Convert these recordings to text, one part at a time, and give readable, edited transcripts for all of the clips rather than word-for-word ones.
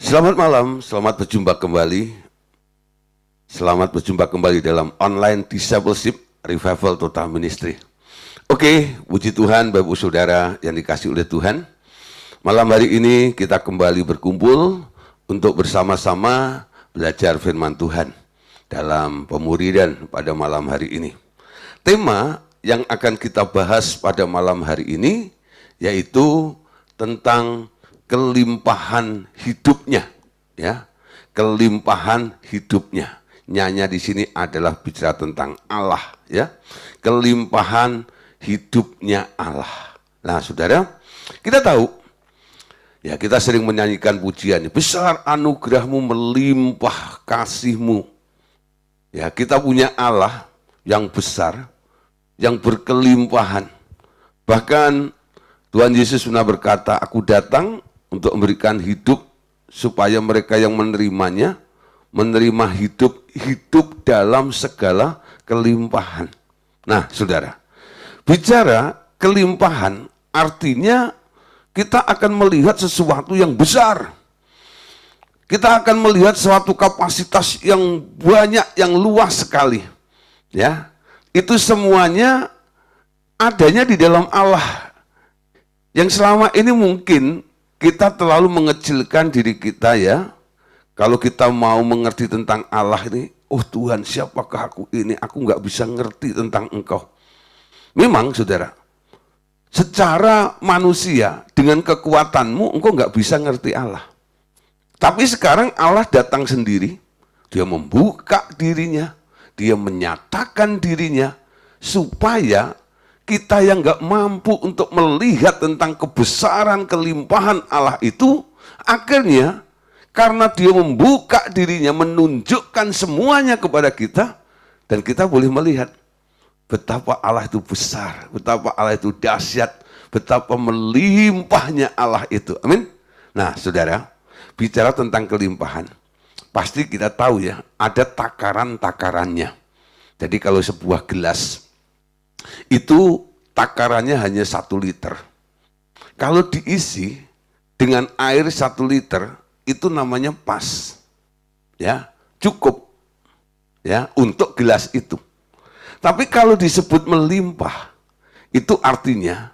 Selamat malam, selamat berjumpa kembali. Selamat berjumpa kembali dalam online discipleship revival total ministry. Oke, puji Tuhan Bapak Ibu Saudara yang dikasihi oleh Tuhan. Malam hari ini kita kembali berkumpul untuk bersama-sama belajar firman Tuhan dalam pemuridan pada malam hari ini. Tema yang akan kita bahas pada malam hari ini yaitu tentang kelimpahan hidupnya, ya, kelimpahan hidupnya. Nyanya di sini adalah bicara tentang Allah, ya, kelimpahan hidupnya Allah. Nah, saudara, kita tahu, ya, kita sering menyanyikan pujian, besar anugerahmu melimpah kasihmu. Ya, kita punya Allah yang besar, yang berkelimpahan. Bahkan Tuhan Yesus pernah berkata, aku datang untuk memberikan hidup supaya mereka yang menerimanya menerima hidup dalam segala kelimpahan. Nah, saudara, bicara kelimpahan artinya kita akan melihat sesuatu yang besar. Kita akan melihat suatu kapasitas yang banyak, yang luas sekali. Ya, itu semuanya adanya di dalam Allah. Yang selama ini mungkin kita terlalu mengecilkan diri kita, ya. Kalau kita mau mengerti tentang Allah ini, oh Tuhan, siapakah aku ini? Aku nggak bisa ngerti tentang Engkau. Memang, saudara, secara manusia dengan kekuatanmu, engkau nggak bisa ngerti Allah. Tapi sekarang Allah datang sendiri, dia membuka dirinya, dia menyatakan dirinya, supaya kita yang nggak mampu untuk melihat tentang kebesaran kelimpahan Allah itu, akhirnya karena dia membuka dirinya, menunjukkan semuanya kepada kita, dan kita boleh melihat betapa Allah itu besar, betapa Allah itu dahsyat, betapa melimpahnya Allah itu. Amin. Nah, saudara, bicara tentang kelimpahan, pasti kita tahu, ya, ada takaran-takarannya. Jadi kalau sebuah gelas itu takarannya hanya 1 liter. Kalau diisi dengan air 1 liter, itu namanya pas, ya, cukup, ya, untuk gelas itu. Tapi kalau disebut melimpah, itu artinya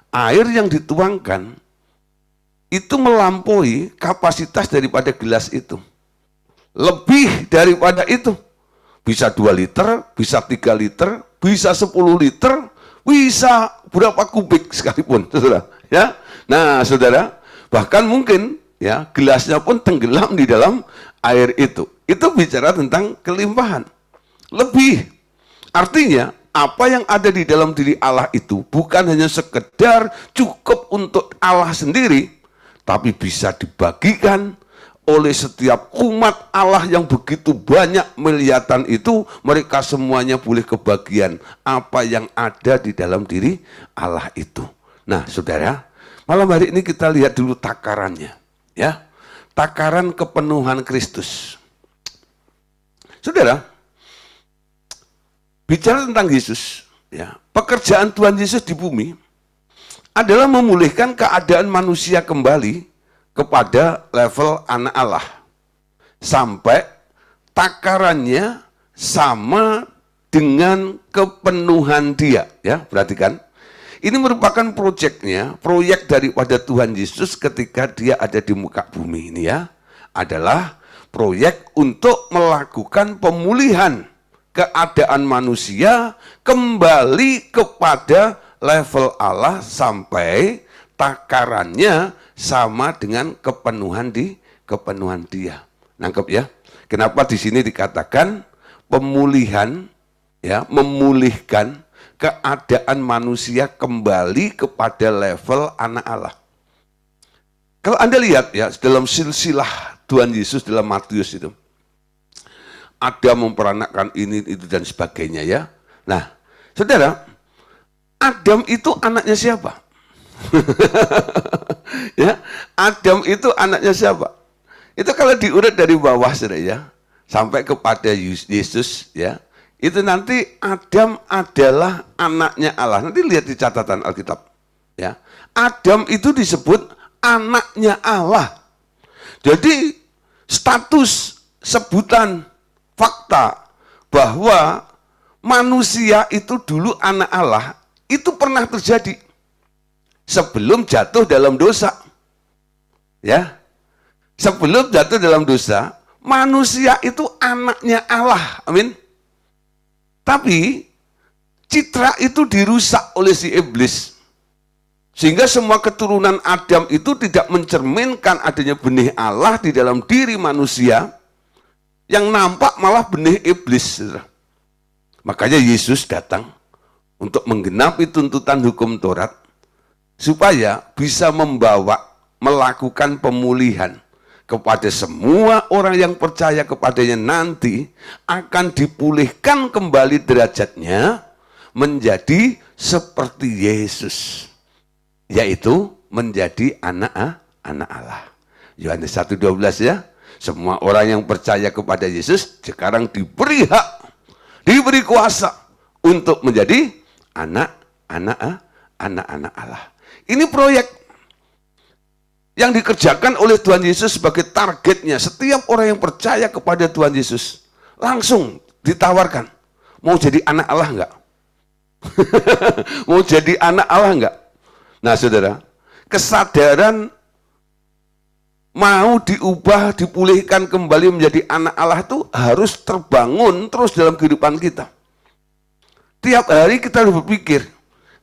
air yang dituangkan itu melampaui kapasitas daripada gelas itu. Lebih daripada itu. Bisa 2 liter, bisa 3 liter, bisa 10 liter, bisa berapa kubik sekalipun, saudara. Ya, nah, saudara, bahkan mungkin, ya, gelasnya pun tenggelam di dalam air itu. Itu bicara tentang kelimpahan. Lebih, artinya apa yang ada di dalam diri Allah itu bukan hanya sekedar cukup untuk Allah sendiri, tapi bisa dibagikan oleh setiap umat Allah yang begitu banyak miliatan itu. Mereka semuanya boleh kebagian apa yang ada di dalam diri Allah itu. Nah, saudara, malam hari ini kita lihat dulu takarannya, ya, takaran kepenuhan Kristus. Saudara, bicara tentang Yesus, ya, pekerjaan Tuhan Yesus di bumi adalah memulihkan keadaan manusia kembali kepada level anak Allah, sampai takarannya sama dengan kepenuhan Dia, ya. Perhatikan, ini merupakan proyek daripada Tuhan Yesus ketika Dia ada di muka bumi ini, ya, adalah proyek untuk melakukan pemulihan keadaan manusia kembali kepada level Allah sampai takarannya sama dengan kepenuhan Dia. Nangkep, ya? Kenapa di sini dikatakan pemulihan, ya, memulihkan keadaan manusia kembali kepada level anak Allah. Kalau Anda lihat, ya, dalam silsilah Tuhan Yesus dalam Matius itu, ada memperanakkan ini, itu, dan sebagainya, ya. Nah, saudara, Adam itu anaknya siapa? Ya, Adam itu anaknya siapa? Itu kalau diurut dari bawah, saudara, ya, sampai kepada Yesus, ya, itu nanti Adam adalah anaknya Allah. Nanti lihat di catatan Alkitab, ya. Adam itu disebut anaknya Allah. Jadi status, sebutan, fakta bahwa manusia itu dulu anak Allah, itu pernah terjadi sebelum jatuh dalam dosa. Ya. Sebelum jatuh dalam dosa, manusia itu anaknya Allah. Amin. Tapi citra itu dirusak oleh si iblis. Sehingga semua keturunan Adam itu tidak mencerminkan adanya benih Allah di dalam diri manusia, yang nampak malah benih iblis. Makanya Yesus datang untuk menggenapi tuntutan hukum Taurat, supaya bisa melakukan pemulihan kepada semua orang yang percaya kepadanya, nanti akan dipulihkan kembali derajatnya menjadi seperti Yesus, yaitu menjadi anak Allah. Yohanes 1:12 ya. Semua orang yang percaya kepada Yesus sekarang diberi hak, diberi kuasa untuk menjadi anak-anak Allah. Ini proyek yang dikerjakan oleh Tuhan Yesus sebagai targetnya. Setiap orang yang percaya kepada Tuhan Yesus langsung ditawarkan, mau jadi anak Allah enggak? Mau jadi anak Allah enggak? Nah saudara, kesadaran mau diubah, dipulihkan kembali menjadi anak Allah itu harus terbangun terus dalam kehidupan kita. Tiap hari kita harus berpikir,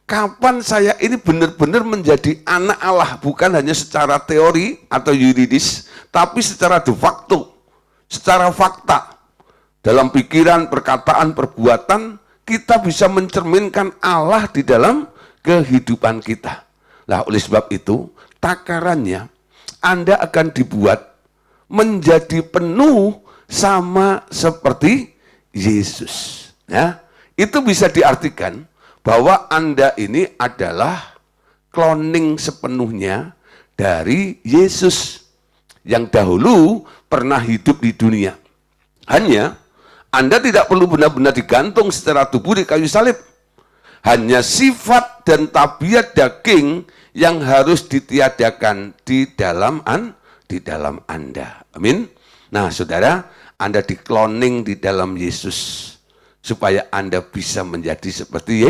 kapan saya ini benar-benar menjadi anak Allah, bukan hanya secara teori atau yuridis, tapi secara de facto, secara fakta. Dalam pikiran, perkataan, perbuatan, kita bisa mencerminkan Allah di dalam kehidupan kita. Nah, oleh sebab itu, takarannya Anda akan dibuat menjadi penuh sama seperti Yesus. Ya, itu bisa diartikan bahwa Anda ini adalah cloning sepenuhnya dari Yesus yang dahulu pernah hidup di dunia. Hanya Anda tidak perlu benar-benar digantung secara tubuh di kayu salib. Hanya sifat dan tabiat daging yang harus ditiadakan di dalam Anda. Amin. Nah, saudara, Anda di-cloning di dalam Yesus supaya Anda bisa menjadi seperti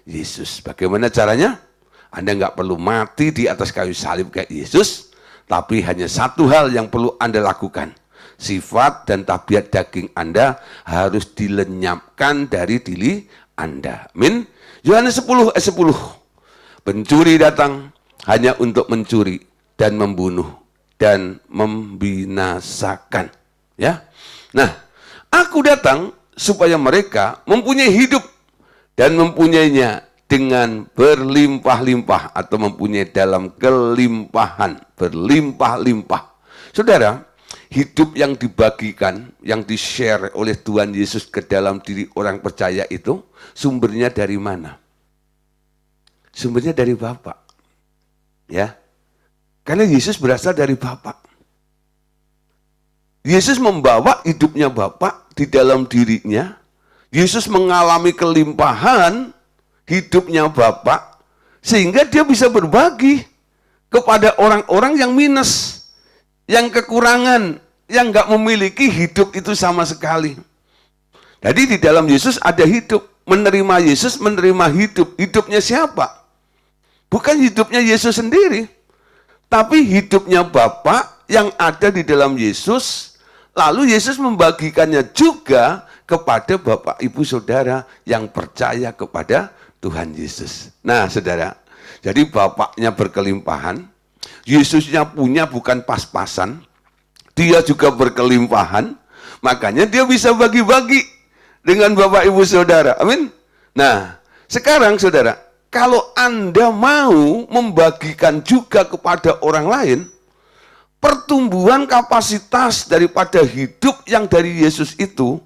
Yesus. Bagaimana caranya? Anda nggak perlu mati di atas kayu salib kayak Yesus, tapi hanya satu hal yang perlu Anda lakukan. Sifat dan tabiat daging Anda harus dilenyapkan dari diri Anda. Amin. Yohanes 10:10. Pencuri datang hanya untuk mencuri dan membunuh dan membinasakan. Ya. Nah, aku datang supaya mereka mempunyai hidup dan mempunyainya dengan berlimpah-limpah, atau mempunyai dalam kelimpahan, berlimpah-limpah. Saudara, hidup yang dibagikan, yang di-share oleh Tuhan Yesus ke dalam diri orang percaya itu, sumbernya dari mana? Sumbernya dari Bapa. Ya. Karena Yesus berasal dari Bapa. Yesus membawa hidupnya Bapa di dalam dirinya. Yesus mengalami kelimpahan hidupnya Bapa, sehingga dia bisa berbagi kepada orang-orang yang minus, yang kekurangan, yang nggak memiliki hidup itu sama sekali. Jadi di dalam Yesus ada hidup. Menerima Yesus, menerima hidup. Hidupnya siapa? Bukan hidupnya Yesus sendiri, tapi hidupnya Bapa yang ada di dalam Yesus. Lalu Yesus membagikannya juga kepada Bapak Ibu Saudara yang percaya kepada Tuhan Yesus. Nah saudara, jadi Bapaknya berkelimpahan, Yesusnya punya bukan pas-pasan, dia juga berkelimpahan, makanya dia bisa bagi-bagi dengan Bapak Ibu Saudara. Amin. Nah, sekarang saudara, kalau Anda mau membagikan juga kepada orang lain, pertumbuhan kapasitas daripada hidup yang dari Yesus itu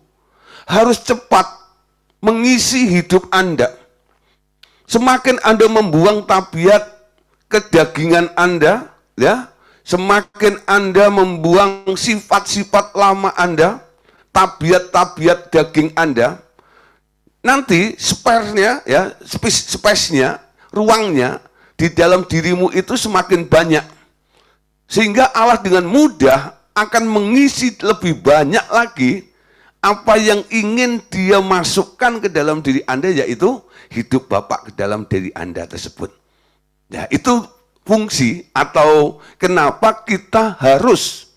harus cepat mengisi hidup Anda. Semakin Anda membuang tabiat kedagingan Anda, ya, semakin Anda membuang sifat-sifat lama Anda, tabiat-tabiat daging Anda, nanti spare-nya, ya, space-nya, ruangnya di dalam dirimu itu semakin banyak. Sehingga Allah dengan mudah akan mengisi lebih banyak lagi apa yang ingin dia masukkan ke dalam diri Anda, yaitu hidup Bapa ke dalam diri Anda tersebut. Ya, itu fungsi atau kenapa kita harus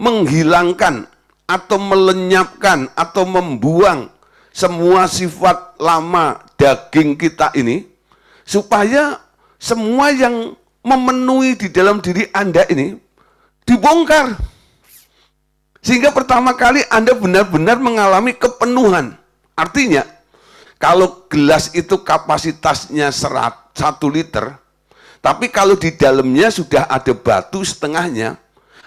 menghilangkan atau melenyapkan atau membuang semua sifat lama daging kita ini, supaya semua yang memenuhi di dalam diri Anda ini dibongkar. Sehingga pertama kali Anda benar-benar mengalami kepenuhan. Artinya, kalau gelas itu kapasitasnya 1 liter, tapi kalau di dalamnya sudah ada batu setengahnya,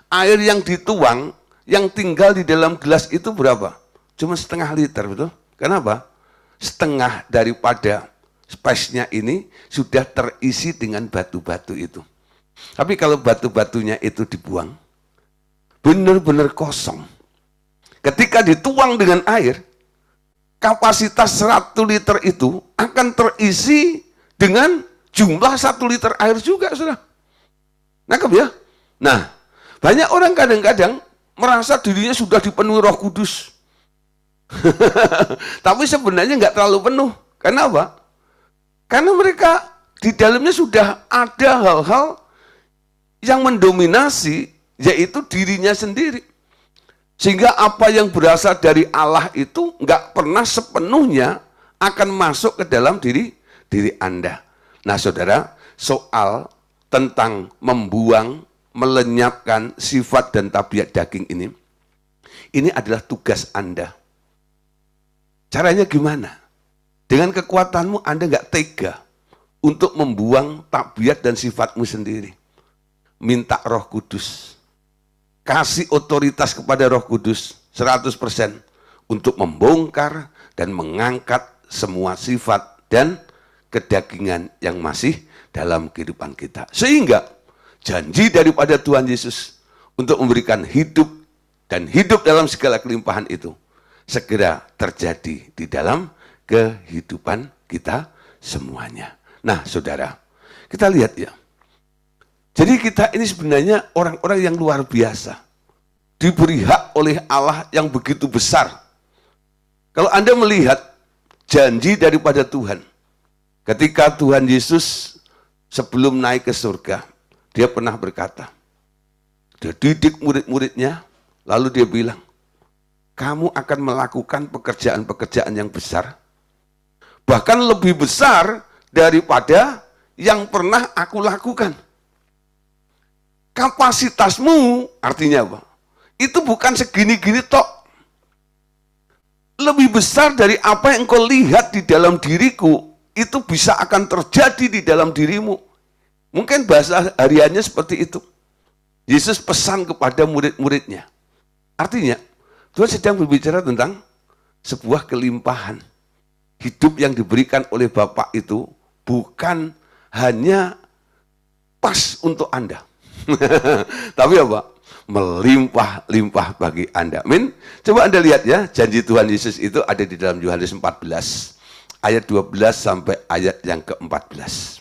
air yang dituang, yang tinggal di dalam gelas itu berapa? Cuma setengah liter, betul? Kenapa? Setengah daripada space-nya ini sudah terisi dengan batu-batu itu. Tapi kalau batu-batunya itu dibuang, benar-benar kosong. Ketika dituang dengan air, kapasitas 1 liter itu akan terisi dengan jumlah 1 liter air juga, saudara. Nangkep ya? Nah, banyak orang kadang-kadang merasa dirinya sudah dipenuhi Roh Kudus. Tapi sebenarnya nggak terlalu penuh. Kenapa? Karena mereka di dalamnya sudah ada hal-hal yang mendominasi, yaitu dirinya sendiri. Sehingga apa yang berasal dari Allah itu nggak pernah sepenuhnya akan masuk ke dalam diri Anda. Nah, saudara, soal tentang membuang, melenyapkan sifat dan tabiat daging ini adalah tugas Anda. Caranya gimana? Dengan kekuatanmu Anda nggak tega untuk membuang tabiat dan sifatmu sendiri. Minta Roh Kudus. Kasih otoritas kepada Roh Kudus 100% untuk membongkar dan mengangkat semua sifat dan kedagingan yang masih dalam kehidupan kita. Sehingga janji daripada Tuhan Yesus untuk memberikan hidup dan hidup dalam segala kelimpahan itu segera terjadi di dalam kehidupan kita semuanya. Nah, saudara, kita lihat ya. Jadi kita ini sebenarnya orang-orang yang luar biasa. Diberi hak oleh Allah yang begitu besar. Kalau Anda melihat janji daripada Tuhan, ketika Tuhan Yesus sebelum naik ke surga, dia pernah berkata, dia didik murid-muridnya, lalu dia bilang, kamu akan melakukan pekerjaan-pekerjaan yang besar, bahkan lebih besar daripada yang pernah aku lakukan. Kapasitasmu, artinya apa? Itu bukan segini-gini tok. Lebih besar dari apa yang kau lihat di dalam diriku, itu bisa akan terjadi di dalam dirimu. Mungkin bahasa hariannya seperti itu. Yesus pesan kepada murid-muridnya. Artinya, Tuhan sedang berbicara tentang sebuah kelimpahan. Hidup yang diberikan oleh Bapa itu bukan hanya pas untuk Anda. Tapi apa? Melimpah-limpah bagi Anda. Amin. Coba Anda lihat ya, janji Tuhan Yesus itu ada di dalam Yohanes 14, ayat 12 sampai ayat yang ke-14.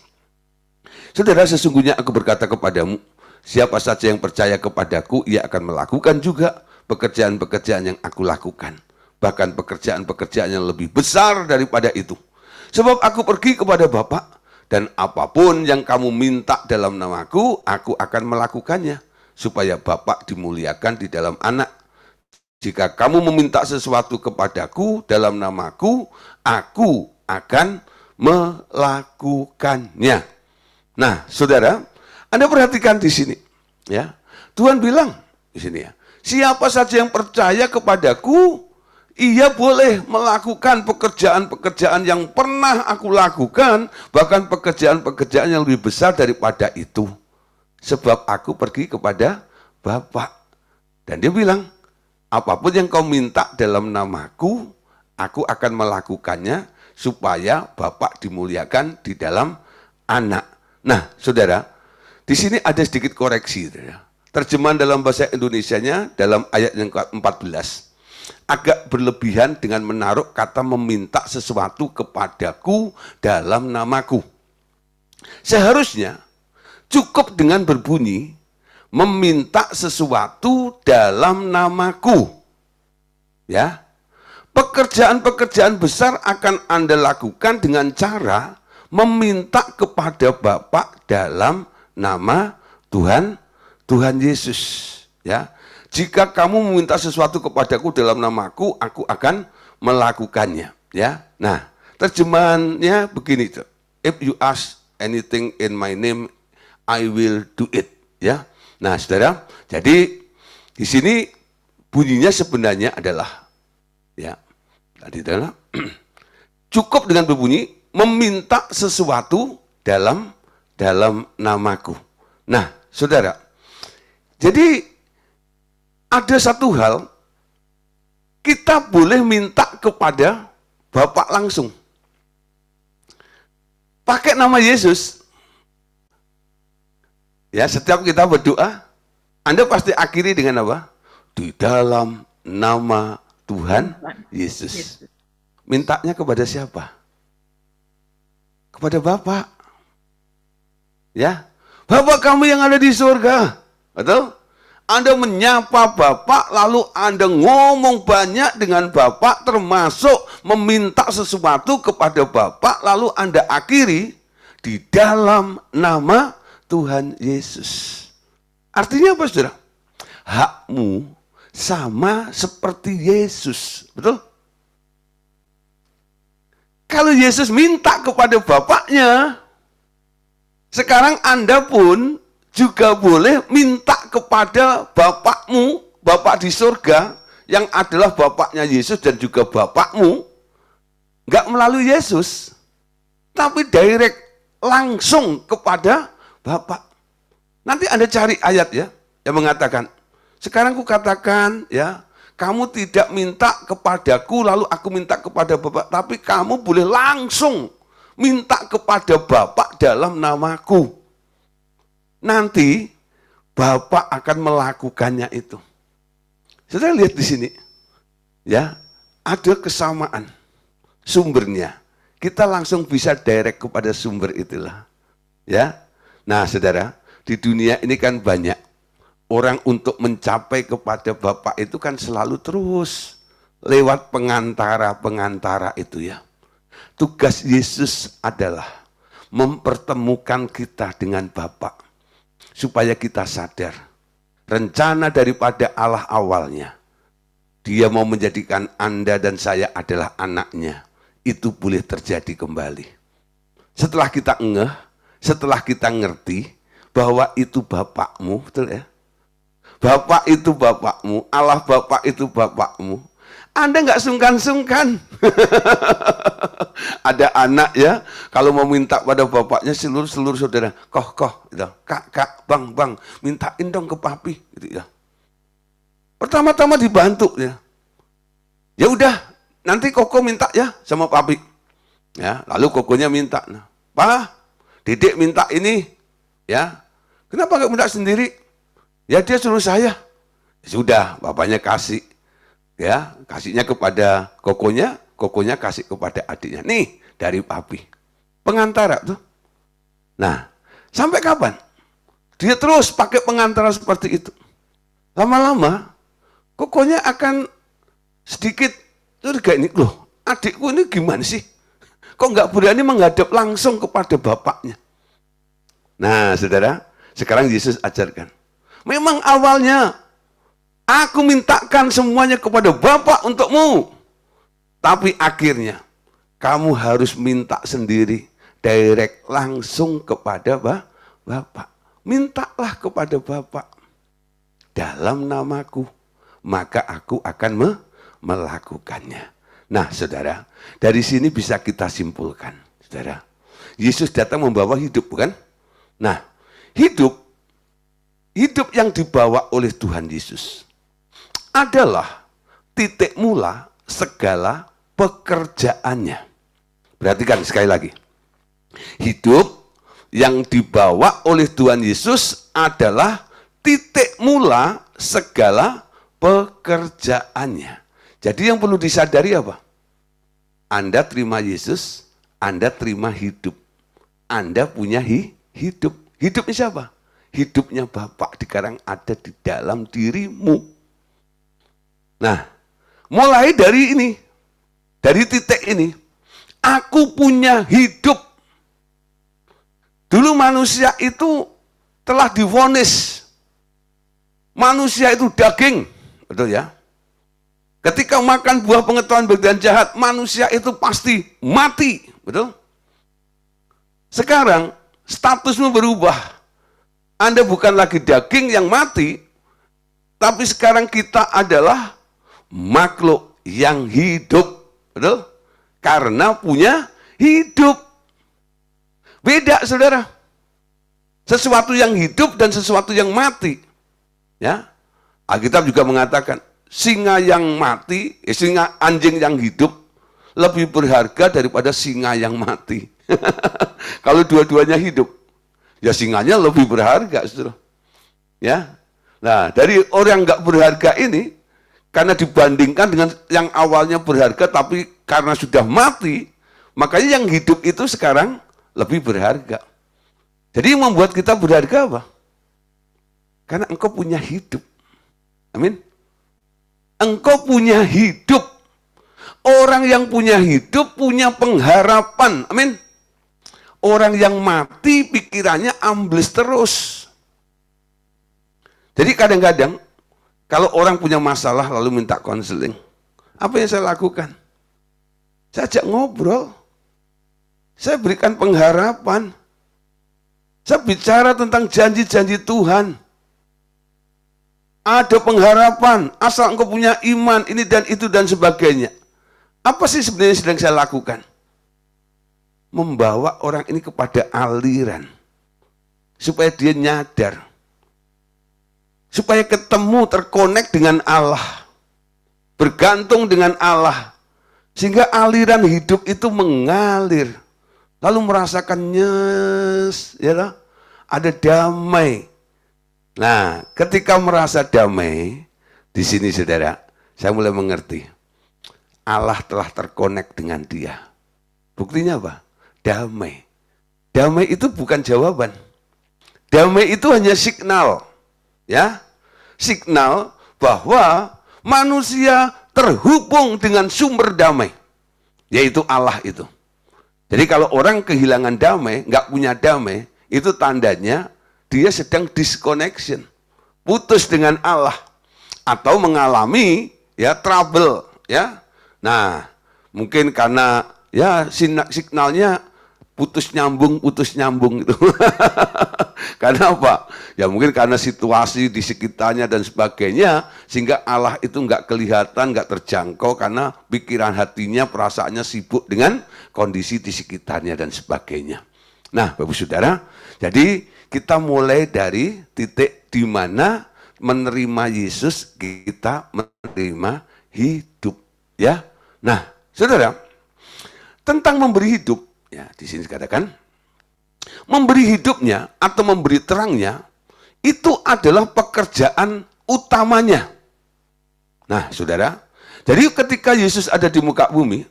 Saudara, sesungguhnya aku berkata kepadamu, siapa saja yang percaya kepadaku, ia akan melakukan juga pekerjaan-pekerjaan yang aku lakukan. Bahkan pekerjaan-pekerjaan yang lebih besar daripada itu. Sebab aku pergi kepada Bapa, dan apapun yang kamu minta dalam namaku, aku akan melakukannya. Supaya Bapa dimuliakan di dalam Anak. Jika kamu meminta sesuatu kepadaku dalam namaku, aku akan melakukannya. Nah, saudara, Anda perhatikan di sini, ya. Tuhan bilang di sini ya, siapa saja yang percaya kepadaku, ia boleh melakukan pekerjaan-pekerjaan yang pernah aku lakukan, bahkan pekerjaan-pekerjaan yang lebih besar daripada itu. Sebab aku pergi kepada Bapa. Dan dia bilang, apapun yang kau minta dalam namaku, aku akan melakukannya supaya Bapa dimuliakan di dalam Anak. Nah, saudara, di sini ada sedikit koreksi. Terjemahan dalam bahasa Indonesianya dalam ayat yang ke-14 agak berlebihan dengan menaruh kata meminta sesuatu kepadaku dalam namaku. Seharusnya cukup dengan berbunyi meminta sesuatu dalam namaku. Ya. Pekerjaan-pekerjaan besar akan Anda lakukan dengan cara meminta kepada Bapa dalam nama Tuhan Yesus. Ya. Jika kamu meminta sesuatu kepadaku dalam namaku, aku akan melakukannya. Ya. Nah, terjemahannya begini. If you ask anything in my name, I will do it. Ya. Nah, saudara, jadi di sini bunyinya sebenarnya adalah, ya, tadi adalah cukup dengan berbunyi meminta sesuatu dalam namaku. Nah, saudara, jadi ada satu hal, kita boleh minta kepada Bapa langsung. Pakai nama Yesus. Ya, setiap kita berdoa, Anda pasti akhiri dengan apa? Di dalam nama Tuhan Yesus. Mintanya kepada siapa? Kepada Bapa. Ya, Bapa kami yang ada di surga. Betul? Anda menyapa Bapa, lalu Anda ngomong banyak dengan Bapa, termasuk meminta sesuatu kepada Bapa, lalu Anda akhiri di dalam nama Tuhan Yesus. Artinya apa, saudara? Hakmu sama seperti Yesus. Betul? Kalau Yesus minta kepada Bapaknya, sekarang Anda pun juga boleh minta kepada Bapakmu, Bapak di surga, yang adalah Bapaknya Yesus dan juga Bapakmu, nggak melalui Yesus, tapi direct, langsung kepada Bapak. Nanti Anda cari ayat ya, yang mengatakan, sekarang ku katakan ya, kamu tidak minta kepadaku lalu aku minta kepada Bapak, tapi kamu boleh langsung minta kepada Bapak dalam namaku. Nanti Bapak akan melakukannya itu. Saudara lihat di sini, ya, ada kesamaan sumbernya. Kita langsung bisa direct kepada sumber itulah. Ya, nah saudara, di dunia ini kan banyak orang untuk mencapai kepada Bapa itu kan selalu terus lewat pengantara-pengantara itu ya. Tugas Yesus adalah mempertemukan kita dengan Bapa supaya kita sadar rencana daripada Allah awalnya. Dia mau menjadikan Anda dan saya adalah anaknya. Itu boleh terjadi kembali. Setelah kita ngeh, setelah kita ngerti bahwa itu Bapakmu, betul ya? Bapak itu Bapakmu, Allah Bapak itu Bapakmu. Anda nggak sungkan-sungkan. Ada anak ya, kalau mau minta pada bapaknya seluruh saudara, koh, gitu. Kak, bang, mintain dong ke papi, gitu ya. Pertama-tama dibantu ya. Ya udah, nanti koko minta ya sama papi. Ya, lalu kokonya minta, nah, Pak, Dedek minta ini, ya. Kenapa nggak minta sendiri? Ya dia suruh saya. Sudah, bapaknya kasih. Ya, kasihnya kepada kokonya, kokonya kasih kepada adiknya. Nih, dari papi. Pengantara tuh. Nah, sampai kapan? Dia terus pakai pengantara seperti itu. Lama-lama, kokonya akan sedikit curiga ini. Loh, adikku ini gimana sih? Kok nggak berani menghadap langsung kepada bapaknya? Nah, saudara, sekarang Yesus ajarkan. Memang awalnya, aku mintakan semuanya kepada Bapa untukmu. Tapi akhirnya, kamu harus minta sendiri, direct langsung kepada Bapa. Mintalah kepada Bapa dalam namaku, maka aku akan melakukannya. Nah, saudara, dari sini bisa kita simpulkan, saudara. Yesus datang membawa hidup, bukan? Nah, hidup yang dibawa oleh Tuhan Yesus adalah titik mula segala pekerjaannya. Perhatikan sekali lagi. Hidup yang dibawa oleh Tuhan Yesus adalah titik mula segala pekerjaannya. Jadi yang perlu disadari apa? Anda terima Yesus, Anda terima hidup. Anda punya hidup. Hidupnya siapa? hidupnya Bapa sekarang ada di dalam dirimu. Nah, mulai dari ini, dari titik ini, aku punya hidup. Dulu manusia itu telah divonis. Manusia itu daging, betul ya? Ketika makan buah pengetahuan baik dan jahat, manusia itu pasti mati, betul? Sekarang statusmu berubah. Anda bukan lagi daging yang mati, tapi sekarang kita adalah makhluk yang hidup, betul? Karena punya hidup. Beda, saudara. Sesuatu yang hidup dan sesuatu yang mati. Ya, Alkitab juga mengatakan, singa yang mati, singa anjing yang hidup lebih berharga daripada singa yang mati. Kalau dua-duanya hidup, ya singanya lebih berharga, saudara. Ya, nah dari orang nggak berharga ini, karena dibandingkan dengan yang awalnya berharga, tapi karena sudah mati, makanya yang hidup itu sekarang lebih berharga. Jadi yang membuat kita berharga apa? Karena engkau punya hidup. Amin. Engkau punya hidup. Orang yang punya hidup punya pengharapan. Amin. Orang yang mati pikirannya ambles terus. Jadi kadang-kadang kalau orang punya masalah lalu minta konseling, apa yang saya lakukan? Saya ajak ngobrol. Saya berikan pengharapan. Saya bicara tentang janji-janji Tuhan. Ada pengharapan, asal engkau punya iman, ini dan itu dan sebagainya. Apa sih sebenarnya sedang saya lakukan? Membawa orang ini kepada aliran. Supaya dia nyadar. Supaya ketemu, terkonek dengan Allah. Bergantung dengan Allah. Sehingga aliran hidup itu mengalir. Lalu merasakan ya, ada damai. Nah, ketika merasa damai, di sini saudara, saya mulai mengerti. Allah telah terkonek dengan dia. Buktinya apa? Damai. Damai itu bukan jawaban. Damai itu hanya signal. Ya, signal bahwa manusia terhubung dengan sumber damai. Yaitu Allah itu. Jadi kalau orang kehilangan damai, nggak punya damai, itu tandanya dia sedang disconnection, putus dengan Allah, atau mengalami ya trouble, ya. Nah, mungkin karena ya signalnya putus nyambung gitu. Karena apa? Ya mungkin karena situasi di sekitarnya dan sebagainya, sehingga Allah itu nggak kelihatan, nggak terjangkau karena pikiran hatinya, perasaannya sibuk dengan kondisi di sekitarnya dan sebagainya. Nah, Bapak Saudara, jadi kita mulai dari titik di mana menerima Yesus, kita menerima hidup, ya. Nah, Saudara, tentang memberi hidup, ya di sini dikatakan memberi hidupnya atau memberi terangnya itu adalah pekerjaan utamanya. Nah, Saudara, jadi ketika Yesus ada di muka bumi,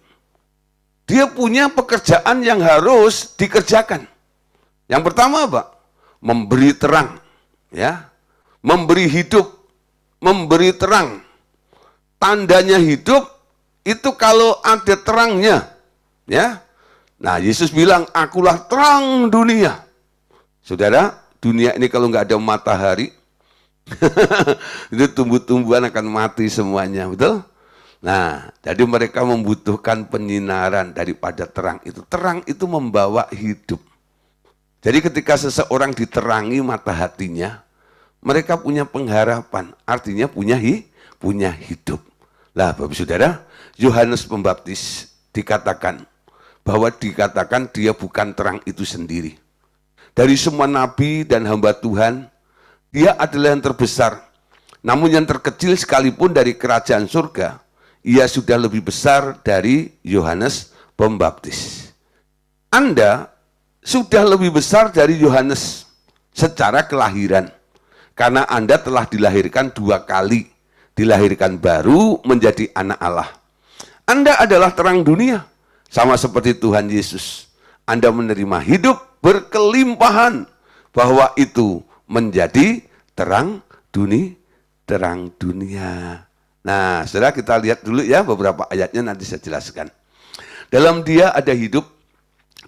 dia punya pekerjaan yang harus dikerjakan. Yang pertama apa? Memberi terang, ya, memberi hidup, memberi terang. Tandanya hidup itu kalau ada terangnya, ya. Nah, Yesus bilang, akulah terang dunia. Saudara, dunia ini kalau nggak ada matahari, itu tumbuh-tumbuhan akan mati semuanya, betul? Nah, jadi mereka membutuhkan penyinaran daripada terang itu. Terang itu membawa hidup. Jadi ketika seseorang diterangi mata hatinya, mereka punya pengharapan, artinya punya hidup. Lah, Bapak Saudara, Yohanes Pembaptis dikatakan dia bukan terang itu sendiri. Dari semua nabi dan hamba Tuhan, dia adalah yang terbesar. Namun yang terkecil sekalipun dari kerajaan surga, ia sudah lebih besar dari Yohanes Pembaptis. Anda sudah lebih besar dari Yohanes secara kelahiran. Karena Anda telah dilahirkan 2 kali. Dilahirkan baru menjadi anak Allah. Anda adalah terang dunia. Sama seperti Tuhan Yesus. Anda menerima hidup berkelimpahan. Bahwa itu menjadi terang dunia. Nah, saudara, kita lihat dulu ya beberapa ayatnya, nanti saya jelaskan. Dalam Dia ada hidup,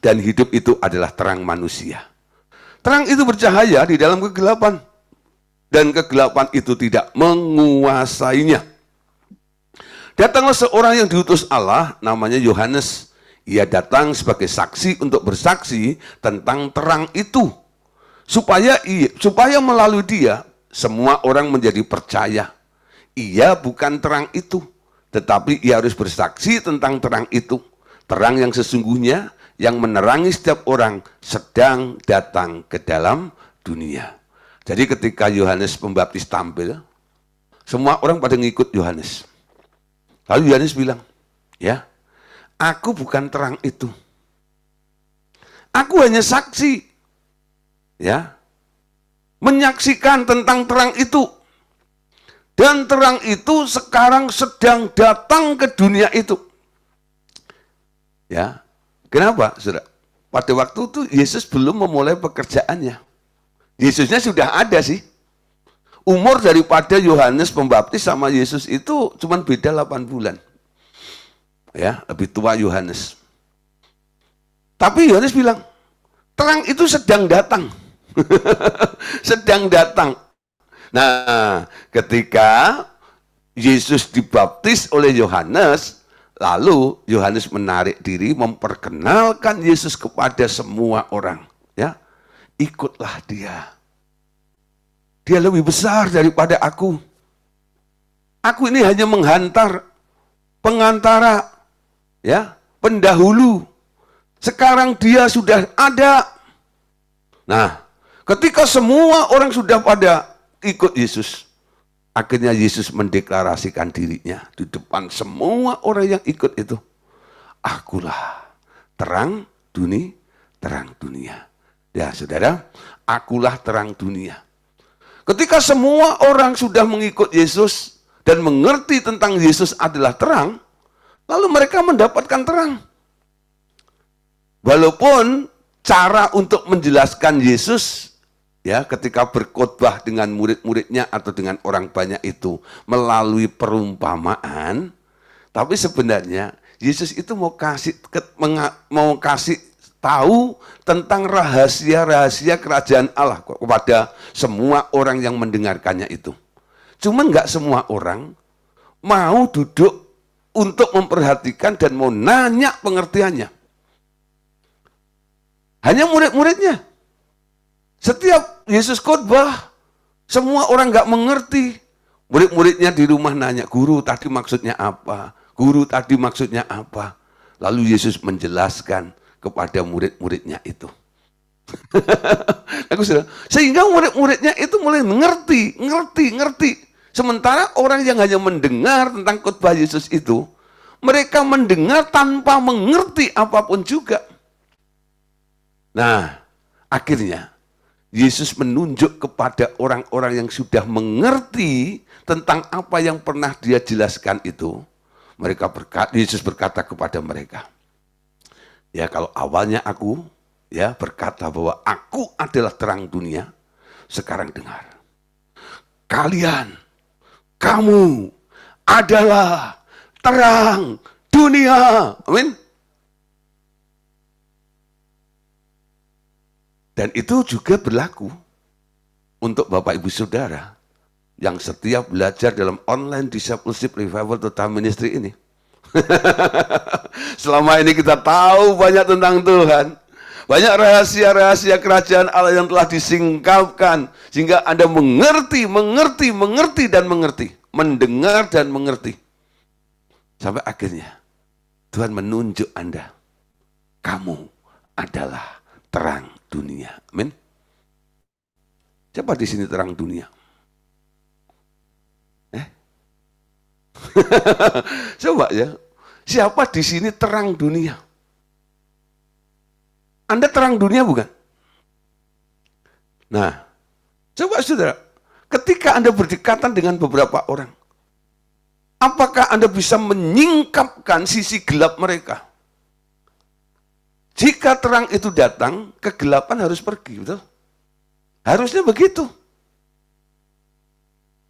dan hidup itu adalah terang manusia. Terang itu bercahaya di dalam kegelapan, dan kegelapan itu tidak menguasainya. Datanglah seorang yang diutus Allah, namanya Yohanes. Ia datang sebagai saksi untuk bersaksi tentang terang itu, supaya melalui dia semua orang menjadi percaya. Ia bukan terang itu, tetapi ia harus bersaksi tentang terang itu. Terang yang sesungguhnya yang menerangi setiap orang sedang datang ke dalam dunia. Jadi ketika Yohanes Pembaptis tampil, semua orang pada ngikut Yohanes. Lalu Yohanes bilang, ya, aku bukan terang itu. Aku hanya saksi, ya, menyaksikan tentang terang itu. Dan terang itu sekarang sedang datang ke dunia itu. Ya, kenapa, saudara? Pada waktu itu Yesus belum memulai pekerjaannya. Yesusnya sudah ada sih. Umur daripada Yohanes Pembaptis sama Yesus itu cuma beda 8 bulan. Ya, lebih tua Yohanes. Tapi Yohanes bilang, terang itu sedang datang. Sedang datang. Nah, ketika Yesus dibaptis oleh Yohanes, lalu Yohanes menarik diri memperkenalkan Yesus kepada semua orang. Ya, ikutlah dia. Dia lebih besar daripada aku. Aku ini hanya pengantara, ya, pendahulu. Sekarang dia sudah ada. Nah, ketika semua orang sudah pada ikut Yesus, akhirnya Yesus mendeklarasikan dirinya di depan semua orang yang ikut itu. Akulah terang dunia. Ya, saudara, akulah terang dunia. Ketika semua orang sudah mengikut Yesus dan mengerti tentang Yesus adalah terang, lalu mereka mendapatkan terang. Walaupun cara untuk menjelaskan Yesus, ya, ketika berkhotbah dengan murid-muridnya atau dengan orang banyak itu melalui perumpamaan, tapi sebenarnya Yesus itu mau kasih tahu tentang rahasia-rahasia kerajaan Allah kepada semua orang yang mendengarkannya itu. Cuman nggak semua orang mau duduk untuk memperhatikan dan mau nanya pengertiannya. Hanya murid-muridnya. Setiap Yesus khotbah, semua orang nggak mengerti. Murid-muridnya di rumah nanya, guru tadi maksudnya apa? Guru tadi maksudnya apa? Lalu Yesus menjelaskan kepada murid-muridnya itu. Sehingga murid-muridnya itu mulai ngerti. Sementara orang yang hanya mendengar tentang khotbah Yesus itu, mereka mendengar tanpa mengerti apapun juga. Nah, akhirnya Yesus menunjuk kepada orang-orang yang sudah mengerti tentang apa yang pernah dia jelaskan itu. Yesus berkata kepada mereka, ya, kalau awalnya aku, ya, berkata bahwa aku adalah terang dunia, sekarang dengar. Kamu adalah terang dunia. Amin. Dan itu juga berlaku untuk Bapak Ibu Saudara yang setiap belajar dalam online discipleship revival total ministry ini. Selama ini kita tahu banyak tentang Tuhan. Banyak rahasia-rahasia kerajaan Allah yang telah disingkapkan. Sehingga Anda mengerti. Mendengar dan mengerti. Sampai akhirnya Tuhan menunjuk Anda. Kamu adalah terang dunia. Amin. Siapa di sini terang dunia? Coba ya. Siapa di sini terang dunia? Anda terang dunia bukan? Nah, coba saudara, ketika Anda berdekatan dengan beberapa orang, apakah Anda bisa menyingkapkan sisi gelap mereka? Jika terang itu datang, kegelapan harus pergi, betul? Harusnya begitu.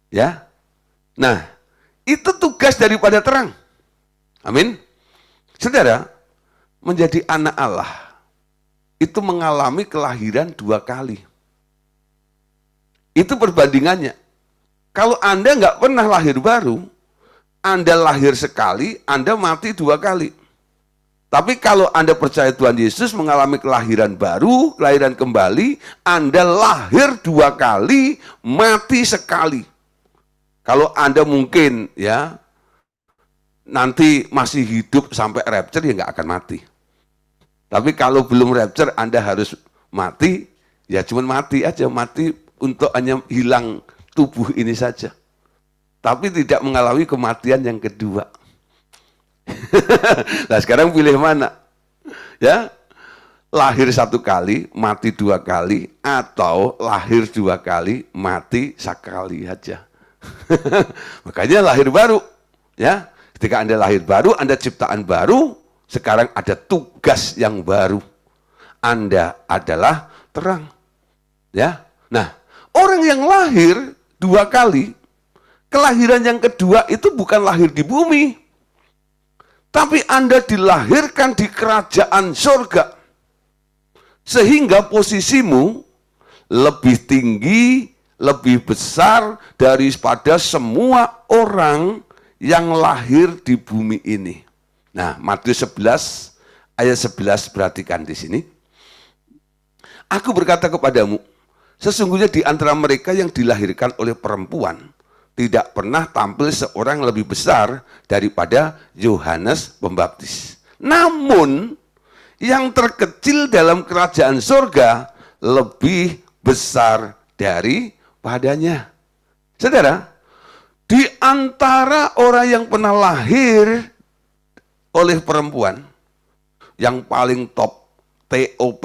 Ya. Nah, itu tugas daripada terang. Amin. Saudara, menjadi anak Allah itu mengalami kelahiran 2 kali. Itu perbandingannya. Kalau Anda nggak pernah lahir baru, Anda lahir sekali, Anda mati 2 kali. Tapi kalau Anda percaya Tuhan Yesus mengalami kelahiran baru, kelahiran kembali, Anda lahir 2 kali, mati sekali. Kalau Anda mungkin ya nanti masih hidup sampai rapture, ya nggak akan mati. Tapi kalau belum rapture, Anda harus mati, ya cuma mati aja, mati untuk hanya hilang tubuh ini saja. Tapi tidak mengalami kematian yang kedua. Nah sekarang pilih mana? Ya, lahir 1 kali, mati 2 kali, atau lahir 2 kali, mati sekali aja. Makanya lahir baru. Ya, ketika Anda lahir baru, Anda ciptaan baru, sekarang ada tugas yang baru. Anda adalah terang. Ya, nah orang yang lahir 2 kali, kelahiran yang kedua itu bukan lahir di bumi. Tapi Anda dilahirkan di kerajaan surga. Sehingga posisimu lebih tinggi, lebih besar daripada semua orang yang lahir di bumi ini. Nah, Matius 11 ayat 11, perhatikan di sini. Aku berkata kepadamu, sesungguhnya di antara mereka yang dilahirkan oleh perempuan, tidak pernah tampil seorang lebih besar daripada Yohanes Pembaptis. Namun, yang terkecil dalam kerajaan surga lebih besar daripadanya. Saudara, di antara orang yang pernah lahir oleh perempuan, yang paling top TOP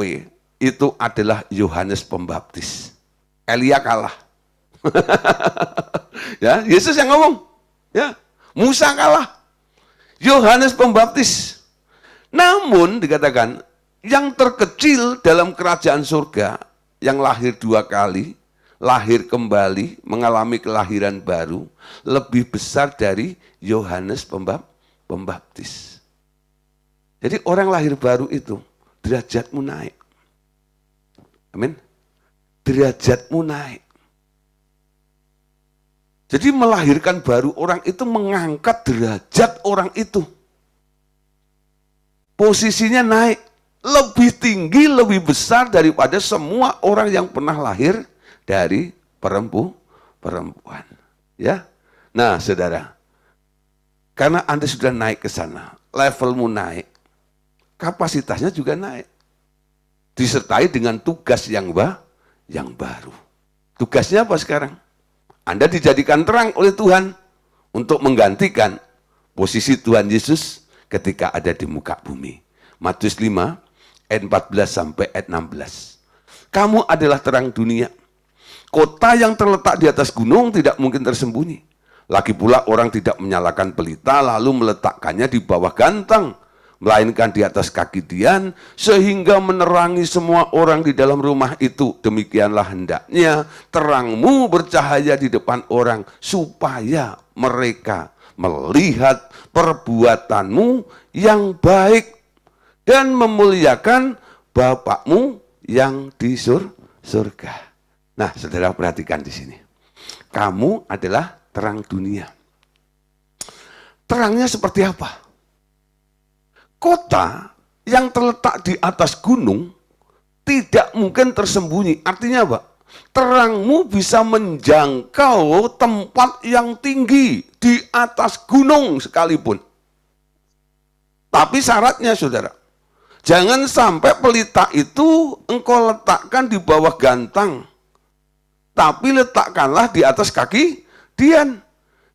itu adalah Yohanes Pembaptis. Elia kalah. Ya, Yesus yang ngomong. Ya, Musa kalah. Yohanes Pembaptis. Namun dikatakan yang terkecil dalam kerajaan surga, yang lahir 2 kali, lahir kembali, mengalami kelahiran baru, lebih besar dari Yohanes Pembaptis. Jadi orang lahir baru itu derajatmu naik. Amin. Derajatmu naik. Jadi melahirkan baru orang itu mengangkat derajat orang itu. Posisinya naik, lebih tinggi, lebih besar daripada semua orang yang pernah lahir dari perempuan. Ya. Nah, saudara, karena Anda sudah naik ke sana, levelmu naik, kapasitasnya juga naik. Disertai dengan tugas yang baru. Tugasnya apa sekarang? Anda dijadikan terang oleh Tuhan untuk menggantikan posisi Tuhan Yesus ketika ada di muka bumi. Matius 5 ayat 14 sampai ayat 16. Kamu adalah terang dunia. Kota yang terletak di atas gunung tidak mungkin tersembunyi. Lagi pula orang tidak menyalakan pelita lalu meletakkannya di bawah gantang, melainkan di atas kaki dian, sehingga menerangi semua orang di dalam rumah itu. Demikianlah hendaknya terangmu bercahaya di depan orang, supaya mereka melihat perbuatanmu yang baik dan memuliakan Bapakmu yang di surga. Nah, saudara perhatikan di sini. Kamu adalah terang dunia. Terangnya seperti apa? Kota yang terletak di atas gunung tidak mungkin tersembunyi. Artinya apa? Terangmu bisa menjangkau tempat yang tinggi di atas gunung sekalipun. Tapi syaratnya, saudara, jangan sampai pelita itu engkau letakkan di bawah gantang, tapi letakkanlah di atas kaki dian,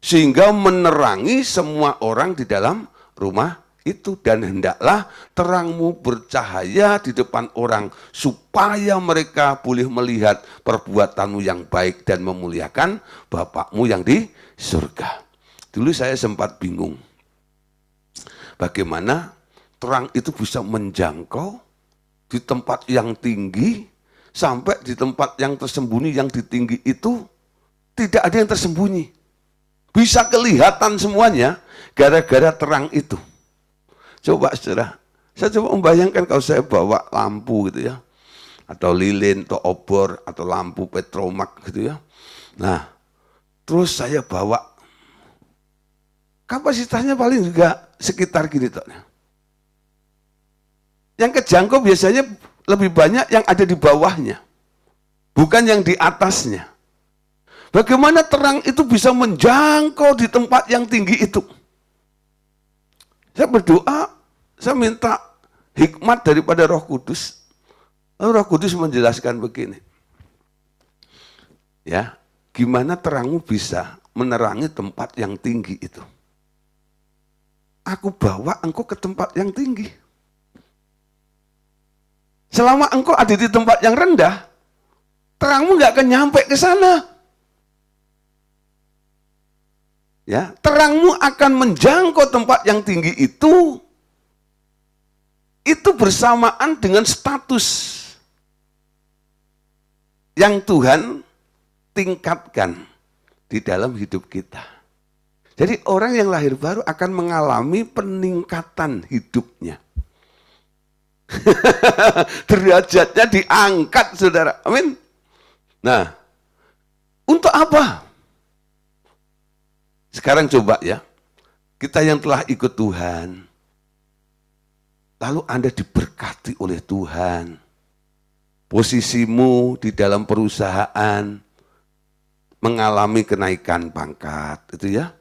sehingga menerangi semua orang di dalam rumah itu. Dan hendaklah terangmu bercahaya di depan orang, supaya mereka boleh melihat perbuatanmu yang baik dan memuliakan Bapakmu yang di surga. Dulu saya sempat bingung, bagaimana terang itu bisa menjangkau di tempat yang tinggi, sampai di tempat yang tersembunyi, yang di tinggi itu tidak ada yang tersembunyi. Bisa kelihatan semuanya gara-gara terang itu. Coba saudara, saya coba membayangkan kalau saya bawa lampu gitu ya, atau lilin, atau obor, atau lampu petromak gitu ya. Nah, terus saya bawa, kapasitasnya paling juga sekitar gini toh. Yang kejangkau biasanya lebih banyak yang ada di bawahnya, bukan yang di atasnya. Bagaimana terang itu bisa menjangkau di tempat yang tinggi itu? Saya berdoa, saya minta hikmat daripada Roh Kudus. Lalu Roh Kudus menjelaskan begini. Ya, gimana terangmu bisa menerangi tempat yang tinggi itu? Aku bawa engkau ke tempat yang tinggi. Selama engkau ada di tempat yang rendah, terangmu nggak akan nyampe ke sana. Ya, terangmu akan menjangkau tempat yang tinggi itu bersamaan dengan status yang Tuhan tingkatkan di dalam hidup kita. Jadi orang yang lahir baru akan mengalami peningkatan hidupnya. Derajatnya diangkat, saudara. Amin. Nah, untuk apa? Sekarang coba ya, kita yang telah ikut Tuhan, lalu Anda diberkati oleh Tuhan, posisimu di dalam perusahaan mengalami kenaikan pangkat, itu ya,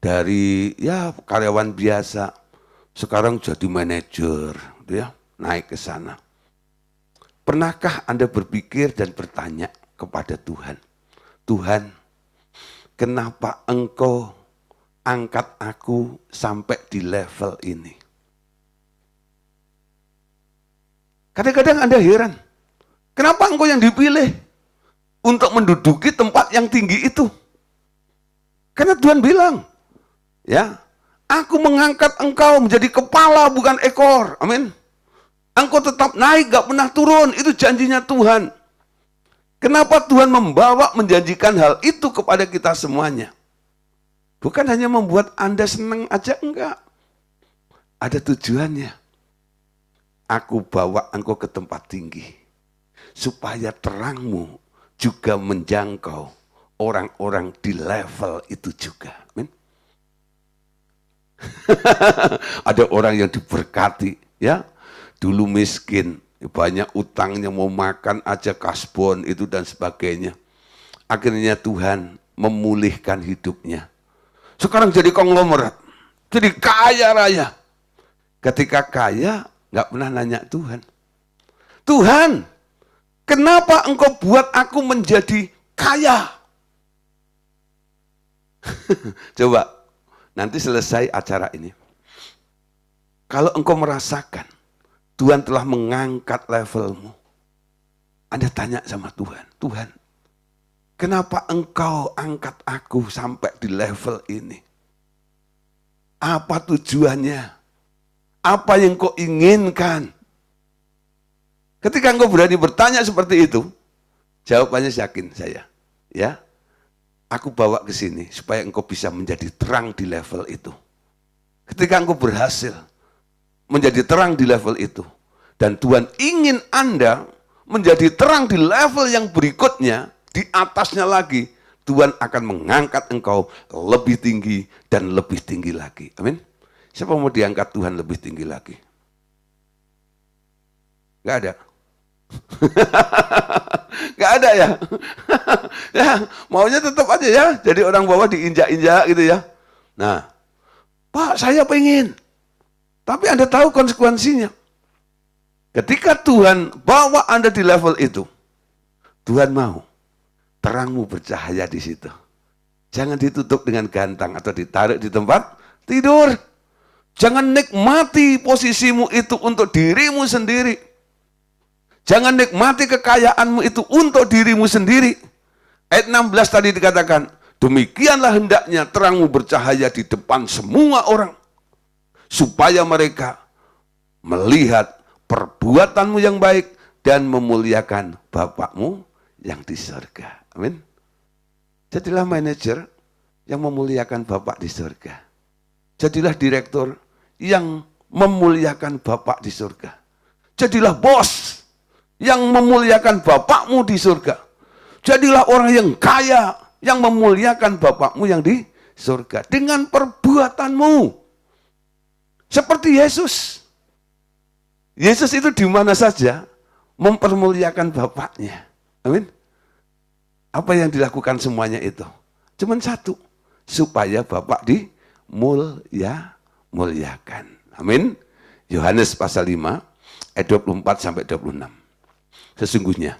dari ya karyawan biasa, sekarang jadi manajer, gitu ya, naik ke sana. Pernahkah Anda berpikir dan bertanya kepada Tuhan, Tuhan, kenapa engkau angkat aku sampai di level ini? Kadang-kadang Anda heran, kenapa engkau yang dipilih untuk menduduki tempat yang tinggi itu? Karena Tuhan bilang, ya, aku mengangkat engkau menjadi kepala bukan ekor. Amin. Engkau tetap naik, gak pernah turun. Itu janjinya Tuhan. Kenapa Tuhan membawa menjanjikan hal itu kepada kita semuanya? Bukan hanya membuat Anda senang aja, enggak. Ada tujuannya. Aku bawa engkau ke tempat tinggi, supaya terangmu juga menjangkau orang-orang di level itu juga. Amin. Ada orang yang diberkati, ya, dulu miskin, banyak utangnya, mau makan aja kasbon itu dan sebagainya. Akhirnya Tuhan memulihkan hidupnya. Sekarang jadi konglomerat, jadi kaya raya. Ketika kaya, nggak pernah nanya Tuhan. Tuhan, kenapa engkau buat aku menjadi kaya? Coba, nanti selesai acara ini. Kalau engkau merasakan Tuhan telah mengangkat levelmu, Anda tanya sama Tuhan, Tuhan, kenapa engkau angkat aku sampai di level ini? Apa tujuannya? Apa yang kau inginkan? Ketika engkau berani bertanya seperti itu, jawabannya yakin saya. Ya, aku bawa ke sini supaya engkau bisa menjadi terang di level itu. Ketika engkau berhasil menjadi terang di level itu, dan Tuhan ingin Anda menjadi terang di level yang berikutnya, di atasnya lagi, Tuhan akan mengangkat engkau lebih tinggi dan lebih tinggi lagi. Amin. Siapa mau diangkat Tuhan lebih tinggi lagi? Gak ada. Gak ada ya. Ya, maunya tetap aja ya, jadi orang bawah diinjak-injak gitu ya. Nah, Pak, saya pengen. Tapi Anda tahu konsekuensinya. Ketika Tuhan bawa Anda di level itu, Tuhan mau terangmu bercahaya di situ. Jangan ditutup dengan gantang atau ditarik di tempat tidur. Jangan nikmati posisimu itu untuk dirimu sendiri. Jangan nikmati kekayaanmu itu untuk dirimu sendiri. Ayat 16 tadi dikatakan, demikianlah hendaknya terangmu bercahaya di depan semua orang, supaya mereka melihat perbuatanmu yang baik dan memuliakan Bapakmu yang di surga. Amin. Jadilah manajer yang memuliakan Bapak di surga. Jadilah direktur yang memuliakan Bapak di surga. Jadilah bos yang memuliakan Bapakmu di surga. Jadilah orang yang kaya yang memuliakan Bapakmu yang di surga. Dengan perbuatanmu. Seperti Yesus. Yesus itu di mana saja mempermuliakan Bapaknya. Amin. Apa yang dilakukan semuanya itu? Cuman satu. Supaya Bapak dimuliakan. Amin. Yohanes pasal 5 ayat 24 sampai 26. Sesungguhnya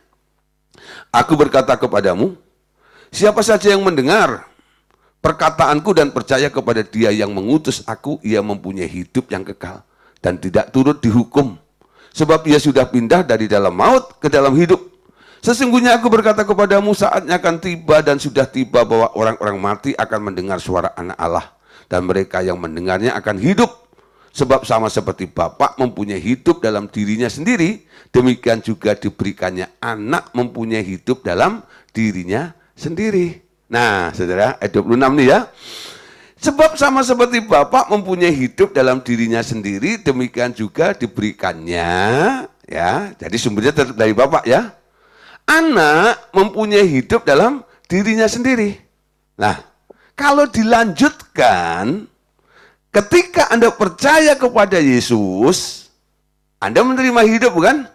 aku berkata kepadamu, siapa saja yang mendengar perkataanku dan percaya kepada Dia yang mengutus aku, ia mempunyai hidup yang kekal dan tidak turut dihukum, sebab ia sudah pindah dari dalam maut ke dalam hidup. Sesungguhnya aku berkata kepadamu, saatnya akan tiba dan sudah tiba bahwa orang-orang mati akan mendengar suara Anak Allah, dan mereka yang mendengarnya akan hidup. Sebab sama seperti Bapa mempunyai hidup dalam dirinya sendiri, demikian juga diberikannya Anak mempunyai hidup dalam dirinya sendiri. Nah, saudara, ayat 26 nih ya. Sebab sama seperti Bapa mempunyai hidup dalam dirinya sendiri, demikian juga diberikannya, ya. Jadi sumbernya tetap dari Bapa ya. Anak mempunyai hidup dalam dirinya sendiri. Nah, kalau dilanjutkan, ketika Anda percaya kepada Yesus, Anda menerima hidup bukan?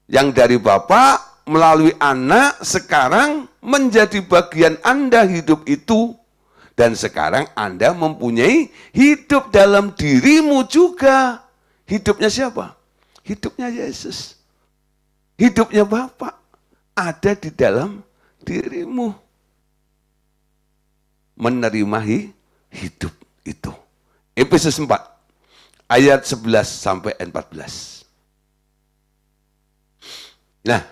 Yang dari Bapa melalui Anak sekarang menjadi bagian Anda hidup itu. Dan sekarang Anda mempunyai hidup dalam dirimu juga. Hidupnya siapa? Hidupnya Yesus. Hidupnya Bapa ada di dalam dirimu. Menerima hidup itu. Efesus 4 ayat 11 sampai 14. Nah,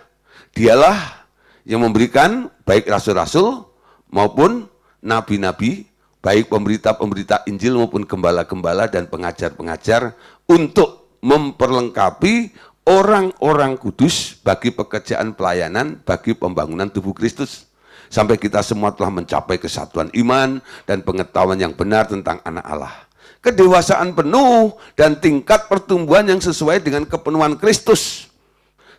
Dialah yang memberikan baik rasul-rasul maupun nabi-nabi, baik pemberita-pemberita Injil maupun gembala-gembala dan pengajar-pengajar untuk memperlengkapi orang-orang kudus bagi pekerjaan pelayanan, bagi pembangunan tubuh Kristus. Sampai kita semua telah mencapai kesatuan iman dan pengetahuan yang benar tentang Anak Allah. Kedewasaan penuh dan tingkat pertumbuhan yang sesuai dengan kepenuhan Kristus.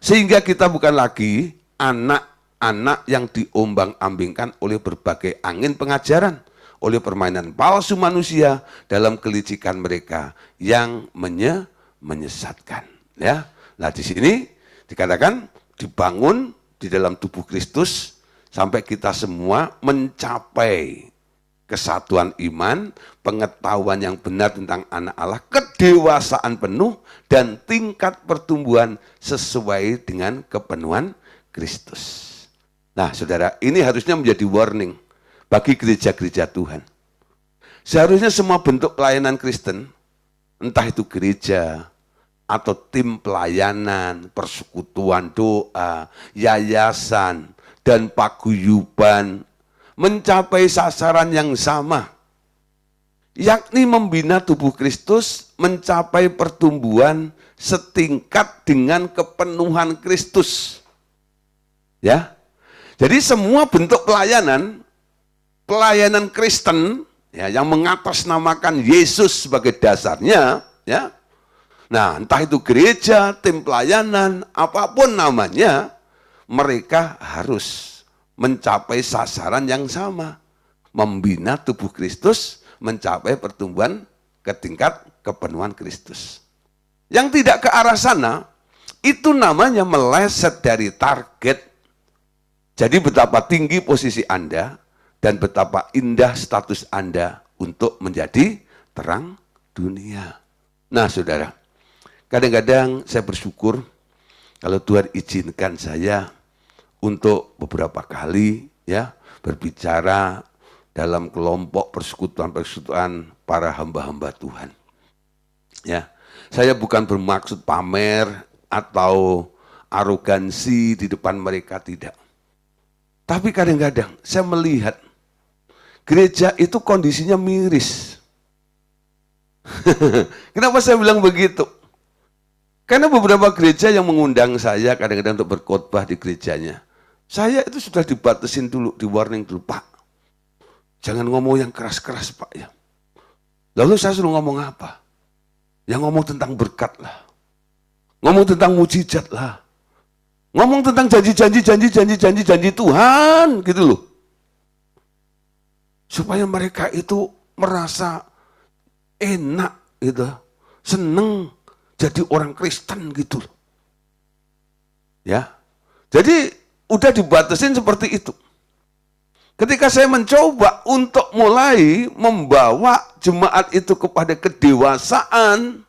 Sehingga kita bukan lagi anak-anak yang diombang-ambingkan oleh berbagai angin pengajaran, oleh permainan palsu manusia dalam kelicikan mereka yang menyesatkan. Ya. Nah, di sini dikatakan dibangun di dalam tubuh Kristus sampai kita semua mencapai kesatuan iman, pengetahuan yang benar tentang Anak Allah, kedewasaan penuh dan tingkat pertumbuhan sesuai dengan kepenuhan Kristus. Nah, saudara, ini harusnya menjadi warning bagi gereja-gereja Tuhan. Seharusnya semua bentuk pelayanan Kristen, entah itu gereja, atau tim pelayanan, persekutuan doa, yayasan, dan paguyuban mencapai sasaran yang sama, yakni membina tubuh Kristus mencapai pertumbuhan setingkat dengan kepenuhan Kristus. Ya, jadi semua bentuk pelayanan Kristen ya, yang mengatasnamakan Yesus sebagai dasarnya, ya. Nah, entah itu gereja, tim pelayanan, apapun namanya, mereka harus mencapai sasaran yang sama. Membina tubuh Kristus, mencapai pertumbuhan ke tingkat kepenuhan Kristus. Yang tidak ke arah sana, itu namanya meleset dari target. Jadi betapa tinggi posisi Anda, dan betapa indah status Anda untuk menjadi terang dunia. Nah, saudara, kadang-kadang saya bersyukur kalau Tuhan izinkan saya untuk beberapa kali ya berbicara dalam kelompok persekutuan-persekutuan para hamba-hamba Tuhan. Ya, saya bukan bermaksud pamer atau arogansi di depan mereka, tidak. Tapi kadang-kadang saya melihat gereja itu kondisinya miris. Kenapa saya bilang begitu? Karena beberapa gereja yang mengundang saya kadang-kadang untuk berkhotbah di gerejanya, saya itu sudah dibatasin dulu, di warning dulu, Pak. Jangan ngomong yang keras-keras, Pak ya. Lalu saya suruh ngomong apa? Ya ngomong tentang berkat lah. Ngomong tentang mujizat lah. Ngomong tentang janji Tuhan gitu loh. Supaya mereka itu merasa enak gitu. Seneng jadi orang Kristen gitu loh. Ya. Jadi udah dibatasin seperti itu. Ketika saya mencoba untuk mulai membawa jemaat itu kepada kedewasaan,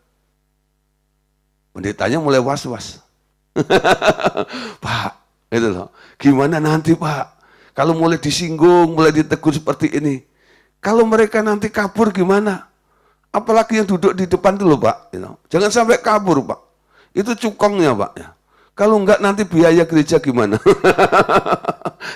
pendetanya mulai was-was. Pak, gitu loh. Gimana nanti Pak? Kalau mulai disinggung, mulai ditegur seperti ini. Kalau mereka nanti kabur gimana? Apalagi yang duduk di depan itu loh Pak. Jangan sampai kabur Pak. Itu cukongnya Pak. Kalau enggak nanti biaya gereja gimana?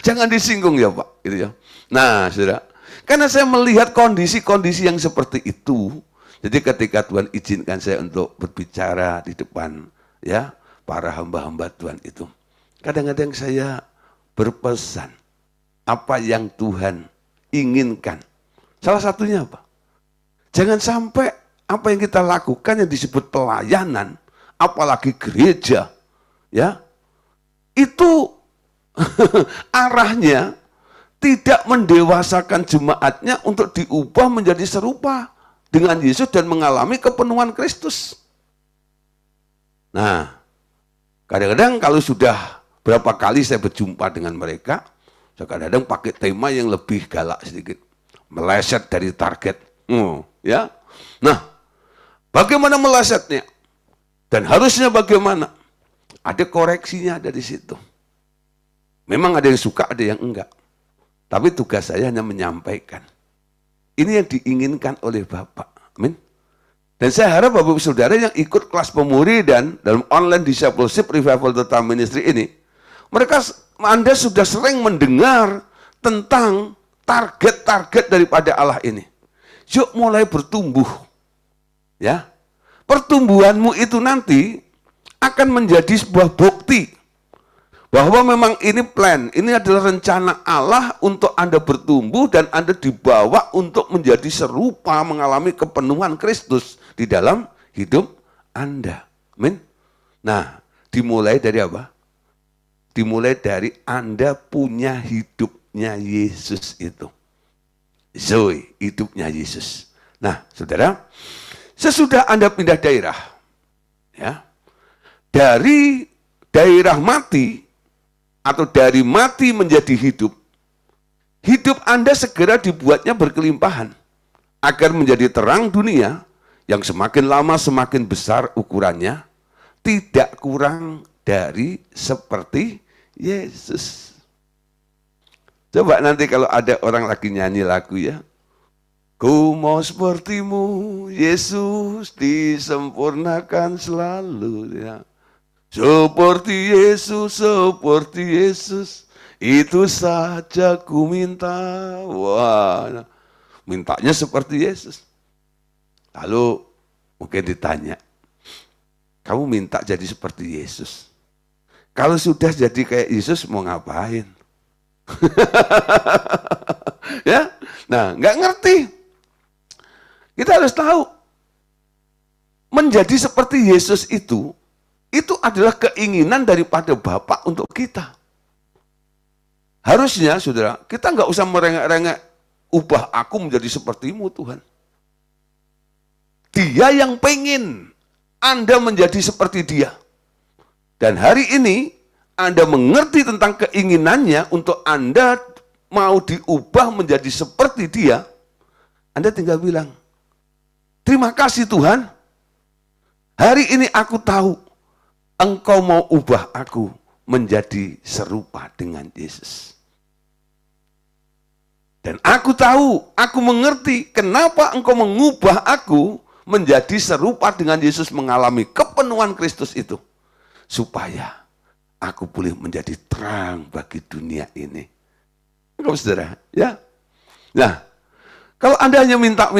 Jangan disinggung ya Pak. Gitu ya. Nah saudara, karena saya melihat kondisi-kondisi yang seperti itu. Jadi ketika Tuhan izinkan saya untuk berbicara di depan ya para hamba-hamba Tuhan itu. Kadang-kadang saya berpesan apa yang Tuhan inginkan. Salah satunya apa? Jangan sampai apa yang kita lakukan yang disebut pelayanan, apalagi gereja, ya, itu arahnya tidak mendewasakan jemaatnya untuk diubah menjadi serupa dengan Yesus dan mengalami kepenuhan Kristus. Nah, kadang-kadang kalau sudah berapa kali saya berjumpa dengan mereka, saya kadang-kadang pakai tema yang lebih galak sedikit, meleset dari target. Ya, nah, bagaimana melesetnya? Dan harusnya bagaimana? Ada koreksinya dari situ. Memang ada yang suka, ada yang enggak. Tapi tugas saya hanya menyampaikan. Ini yang diinginkan oleh Bapak. Amin. Dan saya harap Bapak Saudara yang ikut kelas pemuridan dalam online discipleship revival total ministry ini, Anda sudah sering mendengar tentang target-target daripada Allah ini. Yuk mulai bertumbuh. Ya. Pertumbuhanmu itu nanti akan menjadi sebuah bukti bahwa memang ini plan, ini adalah rencana Allah untuk Anda bertumbuh dan Anda dibawa untuk menjadi serupa mengalami kepenuhan Kristus di dalam hidup Anda. Amin. Nah, dimulai dari apa? Dimulai dari Anda punya hidupnya Yesus itu. Zoe, hidupnya Yesus. Nah, saudara, sesudah Anda pindah daerah, ya, dari daerah mati atau dari mati menjadi hidup, hidup Anda segera dibuatnya berkelimpahan agar menjadi terang dunia yang semakin lama semakin besar ukurannya, tidak kurang dari seperti Yesus. Coba nanti kalau ada orang lagi nyanyi lagu ya, ku mau sepertimu Yesus disempurnakan selalu ya. Seperti Yesus, itu saja ku minta. Wah, mintanya seperti Yesus. Lalu mungkin ditanya, kamu minta jadi seperti Yesus? Kalau sudah jadi kayak Yesus mau ngapain? Ya, nah nggak ngerti. Kita harus tahu, menjadi seperti Yesus itu adalah keinginan daripada Bapa untuk kita. Harusnya, saudara, kita nggak usah merengek-rengek, ubah aku menjadi sepertimu Tuhan. Dia yang pengen Anda menjadi seperti dia. Dan hari ini, Anda mengerti tentang keinginannya untuk Anda mau diubah menjadi seperti dia, Anda tinggal bilang, terima kasih Tuhan, hari ini aku tahu, Engkau mau ubah aku menjadi serupa dengan Yesus. Dan aku tahu, aku mengerti kenapa Engkau mengubah aku menjadi serupa dengan Yesus mengalami kepenuhan Kristus itu. Supaya aku boleh menjadi terang bagi dunia ini. Enggak saudara, ya. Nah, kalau Anda hanya minta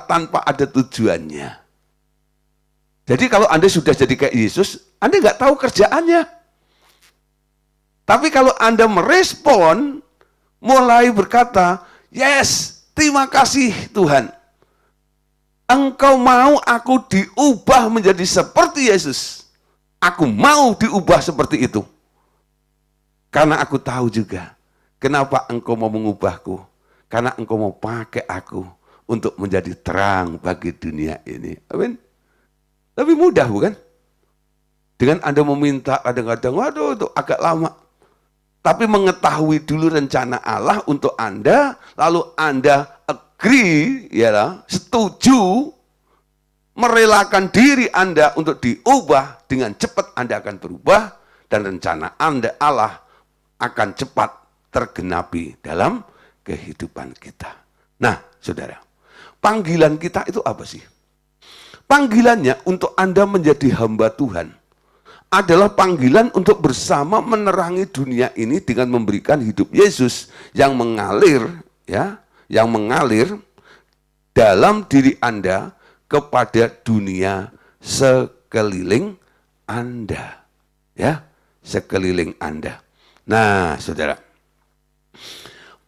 tanpa ada tujuannya, Jadi kalau Anda sudah jadi kayak Yesus, Anda nggak tahu kerjaannya. Tapi kalau Anda merespon, mulai berkata, yes, terima kasih Tuhan. Engkau mau aku diubah menjadi seperti Yesus. Aku mau diubah seperti itu. Karena aku tahu juga, kenapa engkau mau mengubahku. Karena engkau mau pakai aku untuk menjadi terang bagi dunia ini. Amin. Lebih mudah bukan? Dengan Anda meminta kadang-kadang, waduh itu agak lama. Tapi mengetahui dulu rencana Allah untuk Anda, lalu Anda agree, ya, setuju, merelakan diri Anda untuk diubah, dengan cepat Anda akan berubah, dan rencana Anda Allah akan cepat tergenapi dalam kehidupan kita. Nah, saudara, panggilan kita itu apa sih? Panggilannya untuk Anda menjadi hamba Tuhan adalah panggilan untuk bersama menerangi dunia ini dengan memberikan hidup Yesus yang mengalir, ya, yang mengalir dalam diri Anda kepada dunia sekeliling Anda, ya, sekeliling Anda. Nah, saudara,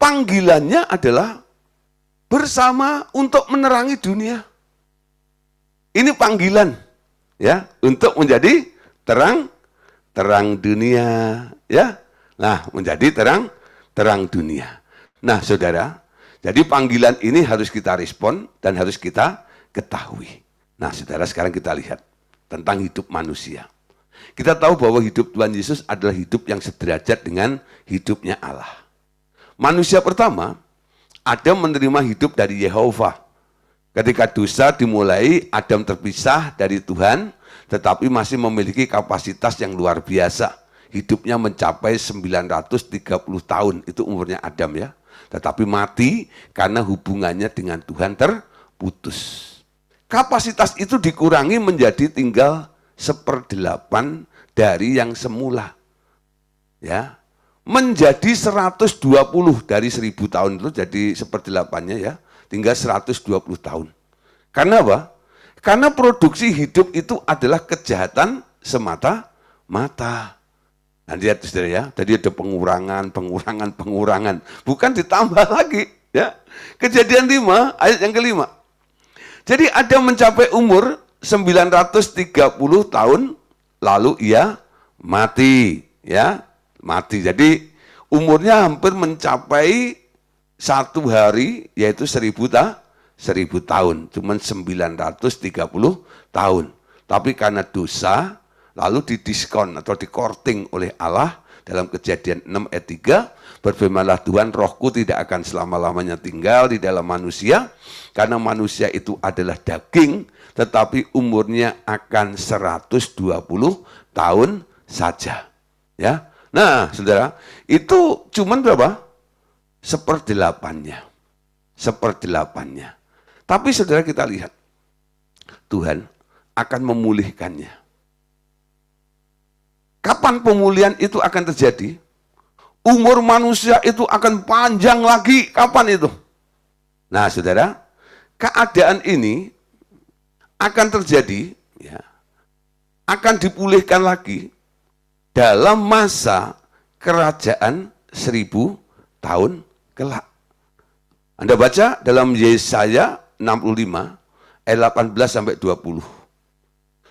panggilannya adalah bersama untuk menerangi dunia. Ini panggilan, ya, untuk menjadi terang dunia, ya. Nah, menjadi terang dunia. Nah, saudara, jadi panggilan ini harus kita respon dan harus kita ketahui. Nah, saudara, sekarang kita lihat tentang hidup manusia. Kita tahu bahwa hidup Tuhan Yesus adalah hidup yang sederajat dengan hidupnya Allah. Manusia pertama, Adam menerima hidup dari Yehova. Ketika dosa dimulai, Adam terpisah dari Tuhan, tetapi masih memiliki kapasitas yang luar biasa. Hidupnya mencapai 930 tahun, itu umurnya Adam, ya. Tetapi mati karena hubungannya dengan Tuhan terputus. Kapasitas itu dikurangi menjadi tinggal 1/8 dari yang semula. Ya. Menjadi 120 dari 1000 tahun itu jadi 1/8-nya, ya. Tinggal 120 tahun. Karena apa? Karena produksi hidup itu adalah kejahatan semata-mata. Nah, lihat saudara, ya, tadi ada pengurangan. Bukan ditambah lagi, ya. Kejadian 5, ayat yang ke-5. Jadi Adam mencapai umur 930 tahun, lalu ia mati, ya. Mati. Jadi umurnya hampir mencapai 1 hari, yaitu 1000 tahun, cuman 930 tahun. Tapi karena dosa, lalu didiskon atau dikorting oleh Allah dalam Kejadian 6 ayat 3, berfirmanlah Tuhan, rohku tidak akan selama-lamanya tinggal di dalam manusia, karena manusia itu adalah daging, tetapi umurnya akan 120 tahun saja. Ya, nah saudara, itu cuman berapa? 1/8-nya. 1/8-nya. Tapi saudara, kita lihat, Tuhan akan memulihkannya. Kapan pemulihan itu akan terjadi? Umur manusia itu akan panjang lagi. Kapan itu? Nah, saudara, keadaan ini akan terjadi, ya, akan dipulihkan lagi dalam masa kerajaan 1000 tahun kelak. Anda baca dalam Yesaya 65 ayat 18 sampai 20.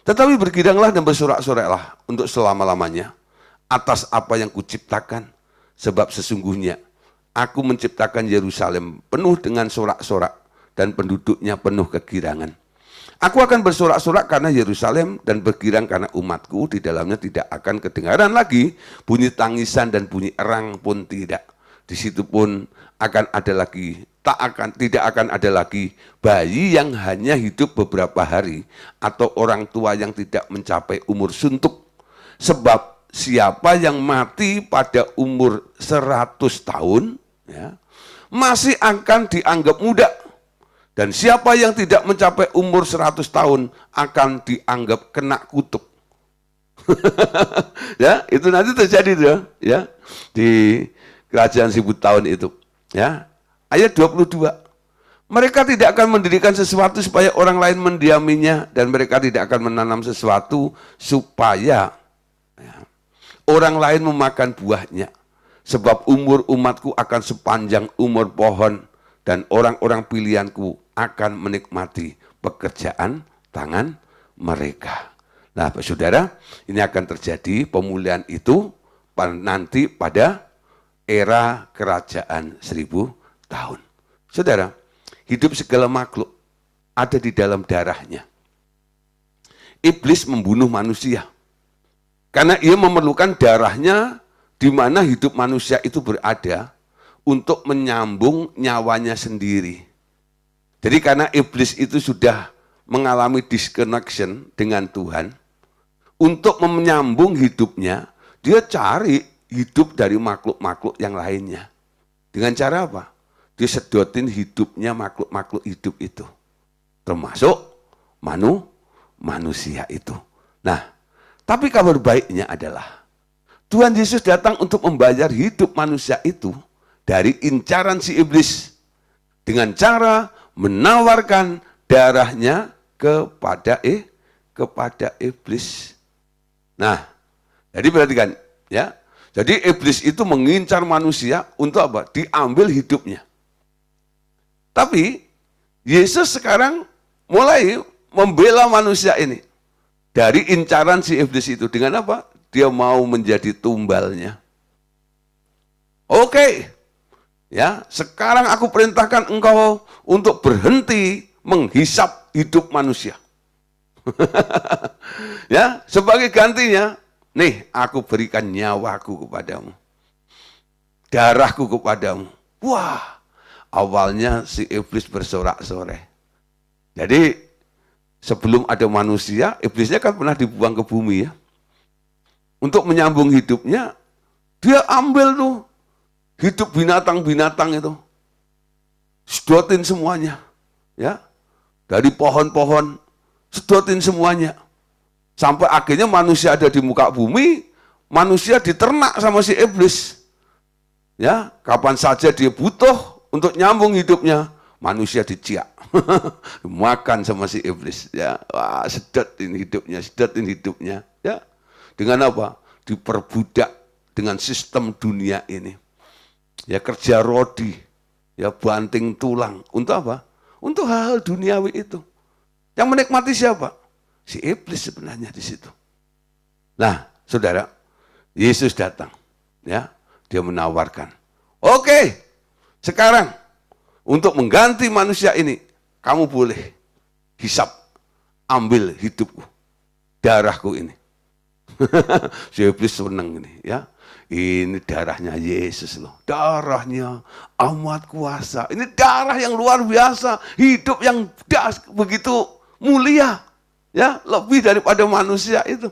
Tetapi bergidanglah dan bersorak-soraklah untuk selama-lamanya atas apa yang kuciptakan, sebab sesungguhnya aku menciptakan Yerusalem penuh dengan sorak-sorak dan penduduknya penuh kegirangan. Aku akan bersorak-sorak karena Yerusalem dan bergirang karena umatku, di dalamnya tidak akan kedengaran lagi bunyi tangisan dan bunyi erang pun tidak. Di situ pun akan ada lagi, tidak akan ada lagi bayi yang hanya hidup beberapa hari atau orang tua yang tidak mencapai umur suntuk. Sebab siapa yang mati pada umur 100 tahun, ya, masih akan dianggap muda. Dan siapa yang tidak mencapai umur 100 tahun akan dianggap kena kutuk. Ya, itu nanti terjadi tuh, ya, di kerajaan 1000 tahun itu, ya. Ayat 22. Mereka tidak akan mendirikan sesuatu supaya orang lain mendiaminya, dan mereka tidak akan menanam sesuatu supaya orang lain memakan buahnya. Sebab umur umatku akan sepanjang umur pohon, dan orang-orang pilihanku akan menikmati pekerjaan tangan mereka. Nah, saudara, ini akan terjadi pemulihan itu nanti pada era kerajaan 1000 tahun. Saudara, hidup segala makhluk ada di dalam darahnya. Iblis membunuh manusia karena ia memerlukan darahnya di mana hidup manusia itu berada untuk menyambung nyawanya sendiri. Jadi karena iblis itu sudah mengalami disconnection dengan Tuhan, untuk menyambung hidupnya, dia cari hidup dari makhluk-makhluk yang lainnya. Dengan cara apa? Dia sedotin hidupnya makhluk-makhluk hidup itu. Termasuk manusia itu. Nah, tapi kabar baiknya adalah Tuhan Yesus datang untuk membayar hidup manusia itu dari incaran si iblis dengan cara menawarkan darahnya kepada iblis. Nah, jadi perhatikan ya. Jadi iblis itu mengincar manusia untuk apa? Diambil hidupnya. Tapi Yesus sekarang mulai membela manusia ini dari incaran si iblis itu dengan apa? Dia mau menjadi tumbalnya. Oke. Ya, sekarang aku perintahkan engkau untuk berhenti menghisap hidup manusia. Ya, sebagai gantinya, nih aku berikan nyawaku kepadamu. Darahku kepadamu. Wah, awalnya si iblis bersorak-sorai. Jadi sebelum ada manusia, iblisnya kan pernah dibuang ke bumi ya. Untuk menyambung hidupnya, dia ambil tuh hidup binatang-binatang itu. Sedotin semuanya. Ya. Dari pohon-pohon, sedotin semuanya. Sampai akhirnya manusia ada di muka bumi, manusia diternak sama si iblis. Ya, kapan saja dia butuh untuk nyambung hidupnya, manusia diciak. Makan sama si iblis. Ya, wah, sedotin hidupnya. Ya. Dengan apa? Diperbudak dengan sistem dunia ini. Ya, kerja rodi, ya banting tulang. Untuk apa? Untuk hal-hal duniawi itu. Yang menikmati siapa? Si iblis sebenarnya di situ. Nah, saudara, Yesus datang, ya, dia menawarkan. Oke, sekarang untuk mengganti manusia ini, kamu boleh hisap, ambil hidupku, darahku ini. Si iblis senang ini, ya. Ini darahnya Yesus loh. Darahnya amat kuasa. Ini darah yang luar biasa. Hidup yang begitu mulia. Ya, lebih daripada manusia itu.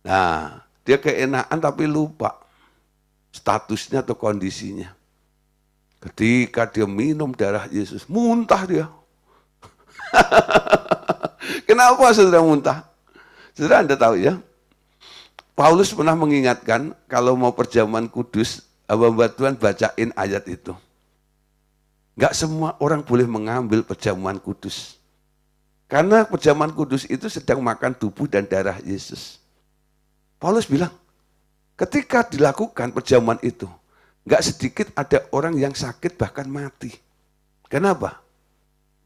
Nah, dia keenakan tapi lupa statusnya atau kondisinya. Ketika dia minum darah Yesus, muntah dia. Kenapa saudara muntah? Saudara, Anda tahu ya? Paulus pernah mengingatkan kalau mau perjamuan kudus, hamba Tuhan bacain ayat itu. Enggak semua orang boleh mengambil perjamuan kudus. Karena perjamuan kudus itu sedang makan tubuh dan darah Yesus. Paulus bilang, ketika dilakukan perjamuan itu, enggak sedikit ada orang yang sakit bahkan mati. Kenapa?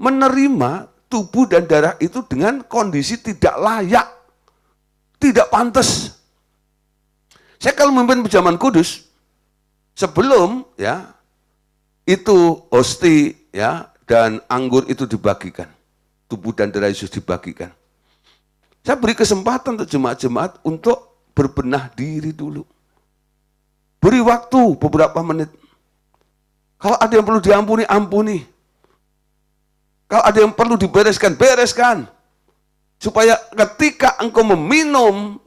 Menerima tubuh dan darah itu dengan kondisi tidak layak, tidak pantas. Saya kalau memimpin perjamuan kudus, sebelum ya itu hosti ya dan anggur itu dibagikan, tubuh dan darah Yesus dibagikan. Saya beri kesempatan untuk jemaat-jemaat untuk berbenah diri dulu. Beri waktu beberapa menit. Kalau ada yang perlu diampuni, ampuni. Kalau ada yang perlu dibereskan, bereskan. Supaya ketika engkau meminum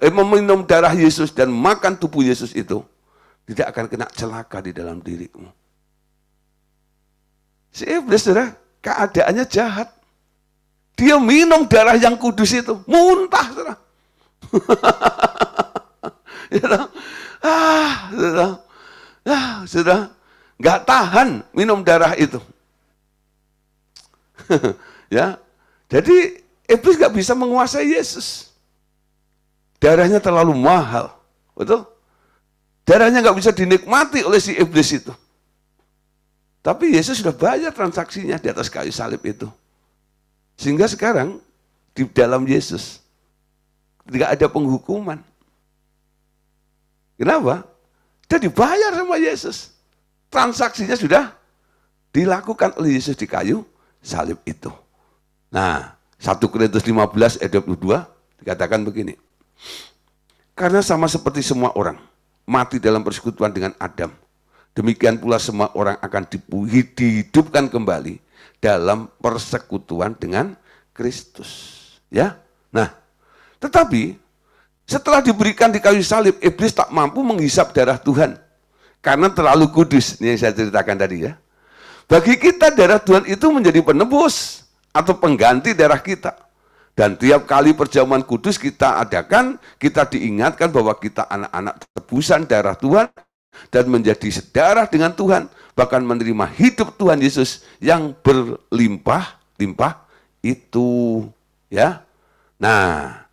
meminum darah Yesus dan makan tubuh Yesus itu, tidak akan kena celaka di dalam dirimu. Si iblis, saudara, keadaannya jahat. Dia minum darah yang kudus itu, muntah, saudara. Saudara, nggak tahan minum darah itu. Ya, jadi iblis nggak bisa menguasai Yesus. Darahnya terlalu mahal, betul? Darahnya nggak bisa dinikmati oleh si iblis itu. Tapi Yesus sudah bayar transaksinya di atas kayu salib itu. Sehingga sekarang di dalam Yesus tidak ada penghukuman. Kenapa? Dia dibayar sama Yesus. Transaksinya sudah dilakukan oleh Yesus di kayu salib itu. Nah, 1 Korintus 15 ayat 22 dikatakan begini. Karena sama seperti semua orang mati dalam persekutuan dengan Adam, demikian pula semua orang akan dihidupkan kembali dalam persekutuan dengan Kristus. Ya, nah, tetapi setelah diberikan di kayu salib, iblis tak mampu menghisap darah Tuhan karena terlalu kudus. Ini yang saya ceritakan tadi ya. Bagi kita darah Tuhan itu menjadi penebus atau pengganti darah kita. Dan tiap kali perjamuan kudus kita adakan, kita diingatkan bahwa kita anak-anak tebusan darah Tuhan dan menjadi sedarah dengan Tuhan, bahkan menerima hidup Tuhan Yesus yang berlimpah-limpah itu, ya. Nah,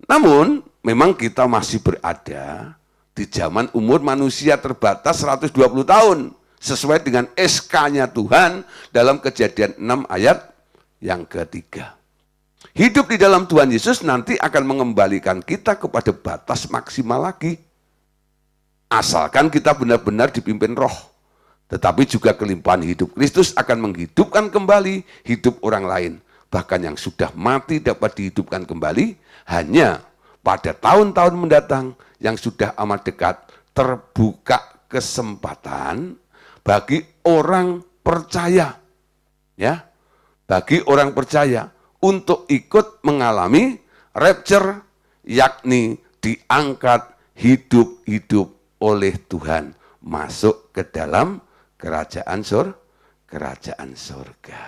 namun memang kita masih berada di zaman umur manusia terbatas 120 tahun, sesuai dengan SK-nya Tuhan dalam Kejadian 6 ayat yang ketiga. Hidup di dalam Tuhan Yesus nanti akan mengembalikan kita kepada batas maksimal lagi. Asalkan kita benar-benar dipimpin roh. Tetapi juga kelimpahan hidup Kristus akan menghidupkan kembali hidup orang lain. Bahkan yang sudah mati dapat dihidupkan kembali hanya pada tahun-tahun mendatang yang sudah amat dekat terbuka kesempatan bagi orang percaya. Ya, bagi orang percaya untuk ikut mengalami rapture, yakni diangkat hidup-hidup oleh Tuhan masuk ke dalam kerajaan surga.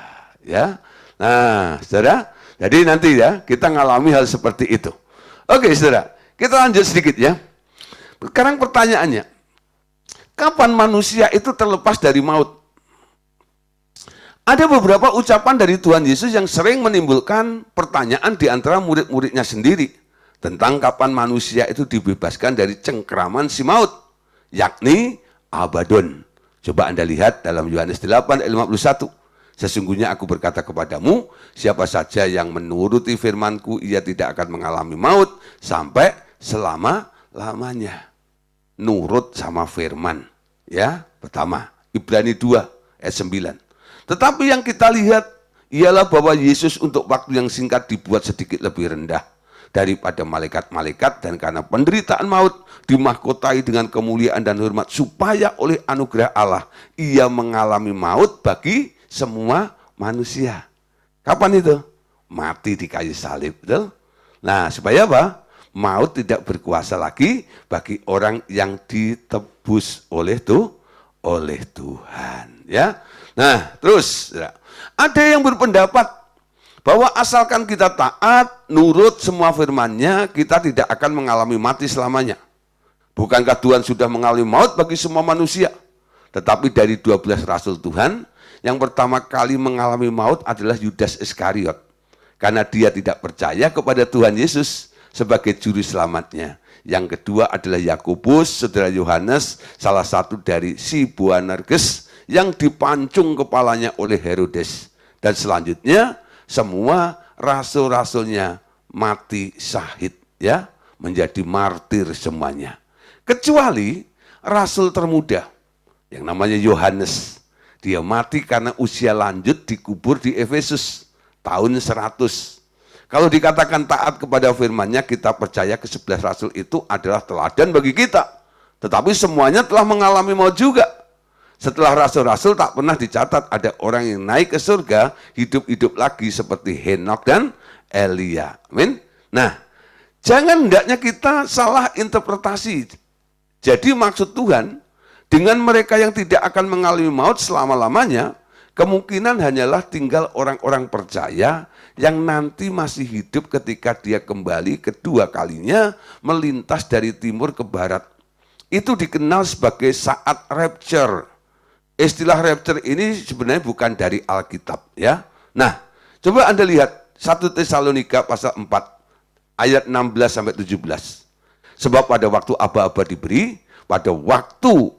Ya, nah, saudara, jadi nanti ya kita ngalami hal seperti itu. Oke, saudara, kita lanjut sedikit ya. Sekarang pertanyaannya, kapan manusia itu terlepas dari maut? Ada beberapa ucapan dari Tuhan Yesus yang sering menimbulkan pertanyaan di antara murid-muridnya sendiri tentang kapan manusia itu dibebaskan dari cengkeraman si maut, yakni Abadon. Coba Anda lihat dalam Yohanes 8 ayat 51. Sesungguhnya aku berkata kepadamu, siapa saja yang menuruti firman-Ku, ia tidak akan mengalami maut sampai selama-lamanya. Nurut sama firman. Ya, pertama, Ibrani 2 ayat 9. Tetapi yang kita lihat ialah bahwa Yesus untuk waktu yang singkat dibuat sedikit lebih rendah daripada malaikat-malaikat, dan karena penderitaan maut dimahkotai dengan kemuliaan dan hormat, supaya oleh anugerah Allah ia mengalami maut bagi semua manusia. Kapan itu? Mati di kayu salib, betul? Nah, supaya apa? Maut tidak berkuasa lagi bagi orang yang ditebus oleh Tuhan, ya. Nah, terus ada yang berpendapat bahwa asalkan kita taat, nurut semua firman-Nya, kita tidak akan mengalami mati selamanya. Bukankah Tuhan sudah mengalami maut bagi semua manusia? Tetapi dari 12 rasul Tuhan, yang pertama kali mengalami maut adalah Yudas Iskariot. Karena dia tidak percaya kepada Tuhan Yesus sebagai juru selamatnya. Yang kedua adalah Yakobus, saudara Yohanes, salah satu dari si Boanerges yang dipancung kepalanya oleh Herodes. Dan selanjutnya semua rasul-rasulnya mati syahid, ya, menjadi martir semuanya. Kecuali rasul termuda yang namanya Yohanes. Dia mati karena usia lanjut, dikubur di Efesus tahun 100. Kalau dikatakan taat kepada firman-Nya, kita percaya ke-11 rasul itu adalah teladan bagi kita. Tetapi semuanya telah mengalami maut juga. Setelah rasul-rasul tak pernah dicatat ada orang yang naik ke surga, hidup-hidup lagi seperti Henok dan Elia. Amin. Nah, jangan hendaknya kita salah interpretasi. Jadi maksud Tuhan, dengan mereka yang tidak akan mengalami maut selama-lamanya, kemungkinan hanyalah tinggal orang-orang percaya yang nanti masih hidup ketika dia kembali kedua kalinya melintas dari timur ke barat. Itu dikenal sebagai saat rapture. Istilah rapture ini sebenarnya bukan dari Alkitab, ya, Nah, coba Anda lihat 1 Tesalonika pasal 4 ayat 16 sampai 17. Sebab pada waktu aba-aba diberi, pada waktu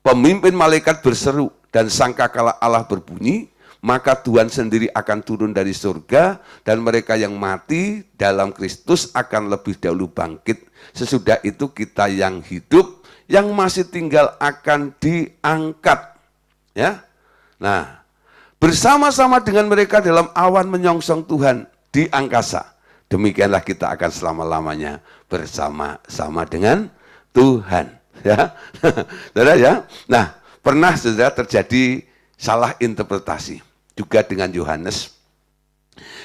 pemimpin malaikat berseru dan sangkakala Allah berbunyi, maka Tuhan sendiri akan turun dari surga dan mereka yang mati dalam Kristus akan lebih dahulu bangkit. Sesudah itu kita yang hidup, yang masih tinggal akan diangkat. Ya, nah, bersama-sama dengan mereka dalam awan menyongsong Tuhan di angkasa. Demikianlah kita akan selama-lamanya bersama-sama dengan Tuhan. Ya, saudara ya. Nah, pernah saudara terjadi salah interpretasi juga dengan Yohanes.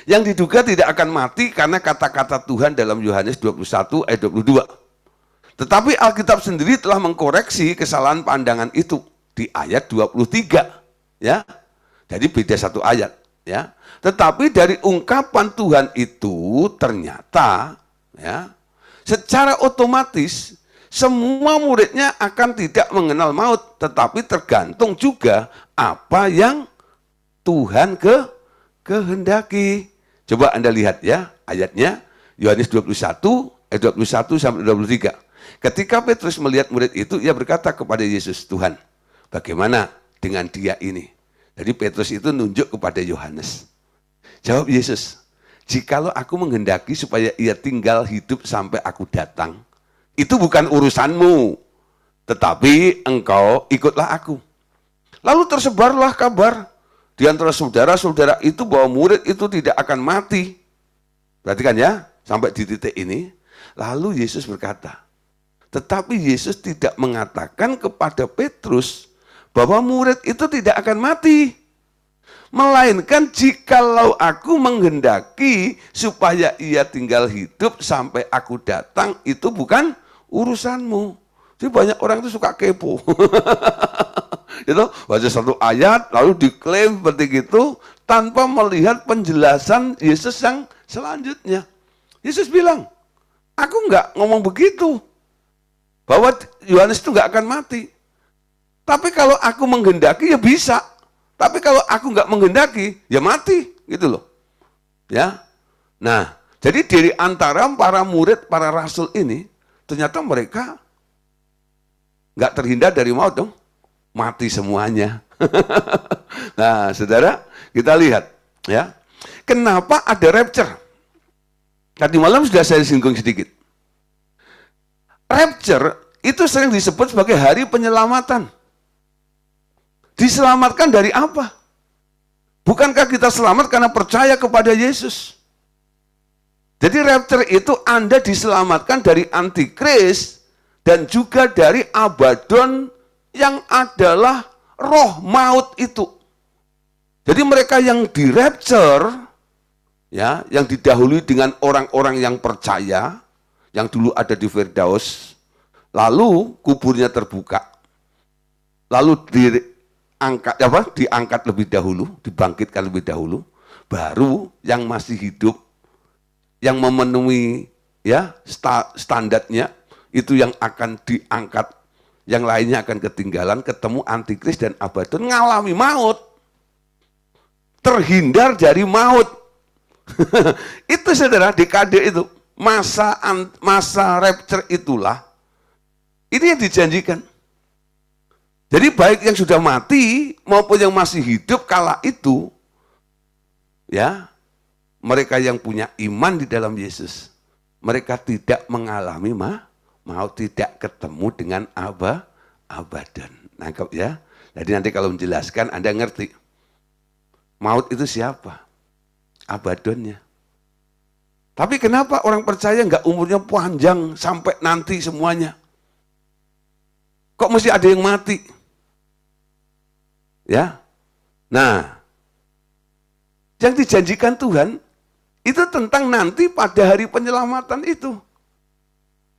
Yang diduga tidak akan mati karena kata-kata Tuhan dalam Yohanes 21 ayat 22. Tetapi Alkitab sendiri telah mengkoreksi kesalahan pandangan itu di ayat 23. Ya. Jadi beda satu ayat, ya. Tetapi dari ungkapan Tuhan itu ternyata, ya, secara otomatis semua muridnya akan tidak mengenal maut, tetapi tergantung juga apa yang Tuhan kehendaki. Coba Anda lihat ya ayatnya, Yohanes 21 ayat 21 sampai 23. Ketika Petrus melihat murid itu, ia berkata kepada Yesus, Tuhan, bagaimana dengan dia ini? Jadi Petrus itu nunjuk kepada Yohanes. Jawab Yesus, jikalau aku menghendaki supaya ia tinggal hidup sampai aku datang, itu bukan urusanmu, tetapi engkau ikutlah aku. Lalu tersebarlah kabar di antara saudara-saudara itu bahwa murid itu tidak akan mati. Perhatikan ya, sampai di titik ini. Lalu Yesus berkata, tetapi Yesus tidak mengatakan kepada Petrus bahwa murid itu tidak akan mati. Melainkan jikalau aku menghendaki supaya ia tinggal hidup sampai aku datang, itu bukan urusanmu. Jadi banyak orang itu suka kepo. Itu baca satu ayat lalu diklaim seperti itu tanpa melihat penjelasan Yesus yang selanjutnya. Yesus bilang, aku enggak ngomong begitu. Bahwa Yohanes itu enggak akan mati. Tapi kalau aku menghendaki ya bisa. Tapi kalau aku nggak menghendaki ya mati, gitu loh. Ya. Nah, jadi dari antara para murid, para rasul ini, ternyata mereka nggak terhindar dari maut dong. Mati semuanya. Nah, saudara, kita lihat ya. Kenapa ada rapture? Tadi malam sudah saya singgung sedikit. Rapture itu sering disebut sebagai hari penyelamatan. Diselamatkan dari apa? Bukankah kita selamat karena percaya kepada Yesus? Jadi rapture itu Anda diselamatkan dari antikris dan juga dari Abaddon yang adalah roh maut itu. Jadi mereka yang di rapture, ya, yang didahului dengan orang-orang yang percaya, yang dulu ada di Firdaus, lalu kuburnya terbuka, lalu diangkat lebih dahulu, dibangkitkan lebih dahulu, baru yang masih hidup, yang memenuhi ya standarnya itu yang akan diangkat, yang lainnya akan ketinggalan, ketemu antikris dan Abaddon, ngalami maut, terhindar dari maut. Itu saudara, dekade itu, masa rapture itulah, ini yang dijanjikan. Jadi baik yang sudah mati maupun yang masih hidup kala itu, ya, mereka yang punya iman di dalam Yesus, mereka tidak mengalami maut, tidak ketemu dengan Abaddon. Nangkep ya? Jadi nanti kalau menjelaskan Anda ngerti. Maut itu siapa? Abaddonnya. Tapi kenapa orang percaya nggak umurnya panjang sampai nanti semuanya? Kok mesti ada yang mati? Ya, nah, yang dijanjikan Tuhan itu tentang nanti pada hari penyelamatan itu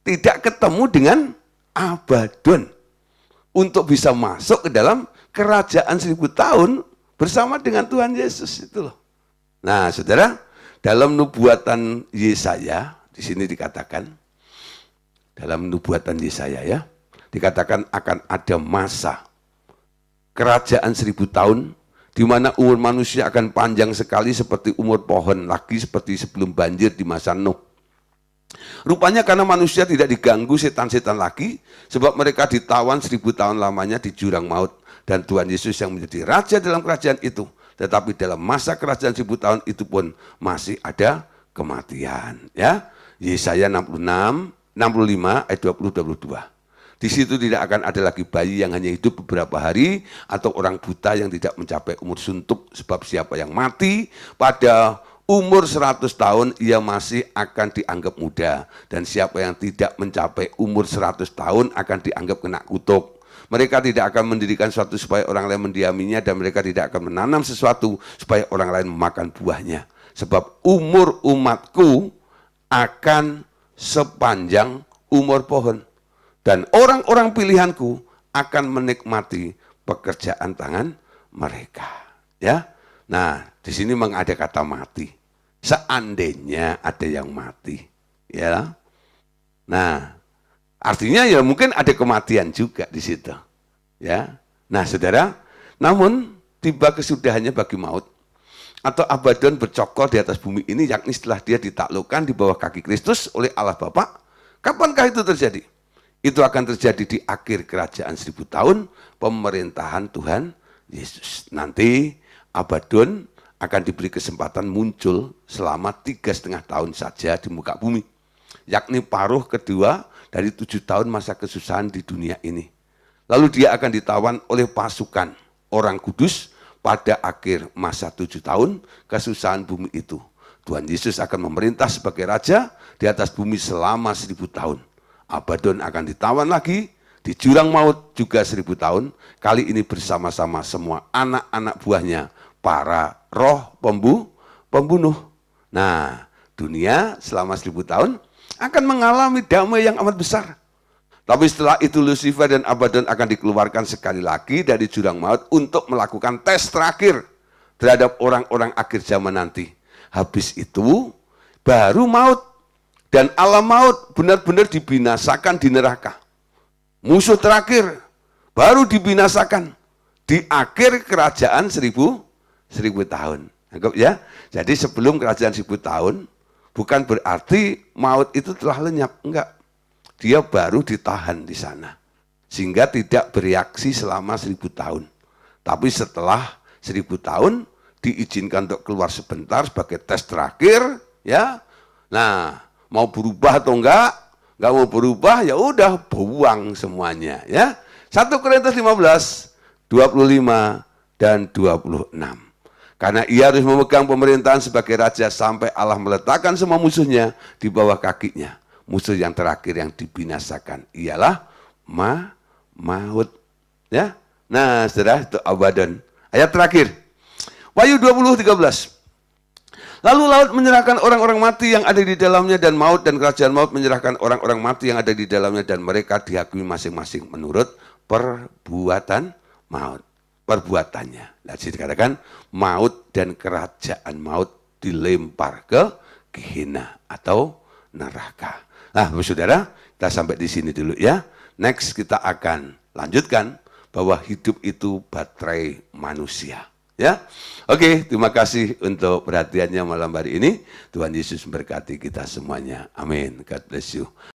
tidak ketemu dengan Abaddon untuk bisa masuk ke dalam kerajaan 1000 tahun bersama dengan Tuhan Yesus itu loh. Nah, saudara, dalam nubuatan Yesaya di sini dikatakan, dalam nubuatan Yesaya ya, dikatakan akan ada masa kerajaan 1000 tahun di mana umur manusia akan panjang sekali seperti umur pohon lagi, seperti sebelum banjir di masa Nuh. Rupanya karena manusia tidak diganggu setan-setan lagi, sebab mereka ditawan 1000 tahun lamanya di jurang maut, dan Tuhan Yesus yang menjadi raja dalam kerajaan itu. Tetapi dalam masa kerajaan 1000 tahun itu pun masih ada kematian. Ya, Yesaya 65 ayat 20-22. Di situ tidak akan ada lagi bayi yang hanya hidup beberapa hari, atau orang buta yang tidak mencapai umur suntuk, sebab siapa yang mati pada umur 100 tahun, ia masih akan dianggap muda, dan siapa yang tidak mencapai umur 100 tahun akan dianggap kena kutuk. Mereka tidak akan mendirikan sesuatu supaya orang lain mendiaminya, dan mereka tidak akan menanam sesuatu supaya orang lain memakan buahnya. Sebab umur umatku akan sepanjang umur pohon, dan orang-orang pilihanku akan menikmati pekerjaan tangan mereka. Ya, nah di sini memang ada kata mati. Seandainya ada yang mati, ya. Nah, artinya ya mungkin ada kematian juga di situ. Ya, nah saudara, namun tiba kesudahannya bagi maut atau Abaddon bercokol di atas bumi ini, yakni setelah dia ditaklukkan di bawah kaki Kristus oleh Allah Bapa. Kapankah itu terjadi? Itu akan terjadi di akhir kerajaan 1000 tahun pemerintahan Tuhan Yesus. Nanti Abaddon akan diberi kesempatan muncul selama 3,5 tahun saja di muka bumi, yakni paruh kedua dari 7 tahun masa kesusahan di dunia ini. Lalu dia akan ditawan oleh pasukan orang kudus pada akhir masa 7 tahun kesusahan bumi itu. Tuhan Yesus akan memerintah sebagai raja di atas bumi selama 1000 tahun. Abaddon akan ditawan lagi di jurang maut juga 1000 tahun, kali ini bersama-sama semua anak-anak buahnya, para roh pembunuh. Nah, dunia selama 1000 tahun akan mengalami damai yang amat besar. Tapi setelah itu Lucifer dan Abaddon akan dikeluarkan sekali lagi dari jurang maut untuk melakukan tes terakhir terhadap orang-orang akhir zaman nanti. Habis itu baru maut dan alam maut benar-benar dibinasakan di neraka. Musuh terakhir baru dibinasakan di akhir kerajaan 1000 tahun. Anggap ya. Jadi sebelum kerajaan 1000 tahun bukan berarti maut itu telah lenyap, enggak. Dia baru ditahan di sana sehingga tidak bereaksi selama 1000 tahun. Tapi setelah 1000 tahun diizinkan untuk keluar sebentar sebagai tes terakhir, ya. Nah, mau berubah atau enggak mau berubah, ya udah buang semuanya, ya. 1 Korintus 15, 25 dan 26. Karena ia harus memegang pemerintahan sebagai raja sampai Allah meletakkan semua musuhnya di bawah kakinya. Musuh yang terakhir yang dibinasakan ialah maut. Ya. Nah, saudara, itu Abaddon. Ayat terakhir. Wahyu 20:13. Lalu laut menyerahkan orang-orang mati yang ada di dalamnya, dan maut dan kerajaan maut menyerahkan orang-orang mati yang ada di dalamnya, dan mereka dihakimi masing-masing menurut perbuatan maut. Perbuatannya. Nah, dikatakan maut dan kerajaan maut dilempar ke Gehenna atau neraka. Nah, saudara, kita sampai di sini dulu ya. Next kita akan lanjutkan bahwa hidup itu baterai manusia. Ya, oke, terima kasih untuk perhatiannya malam hari ini. Tuhan Yesus memberkati kita semuanya. Amin. God bless you.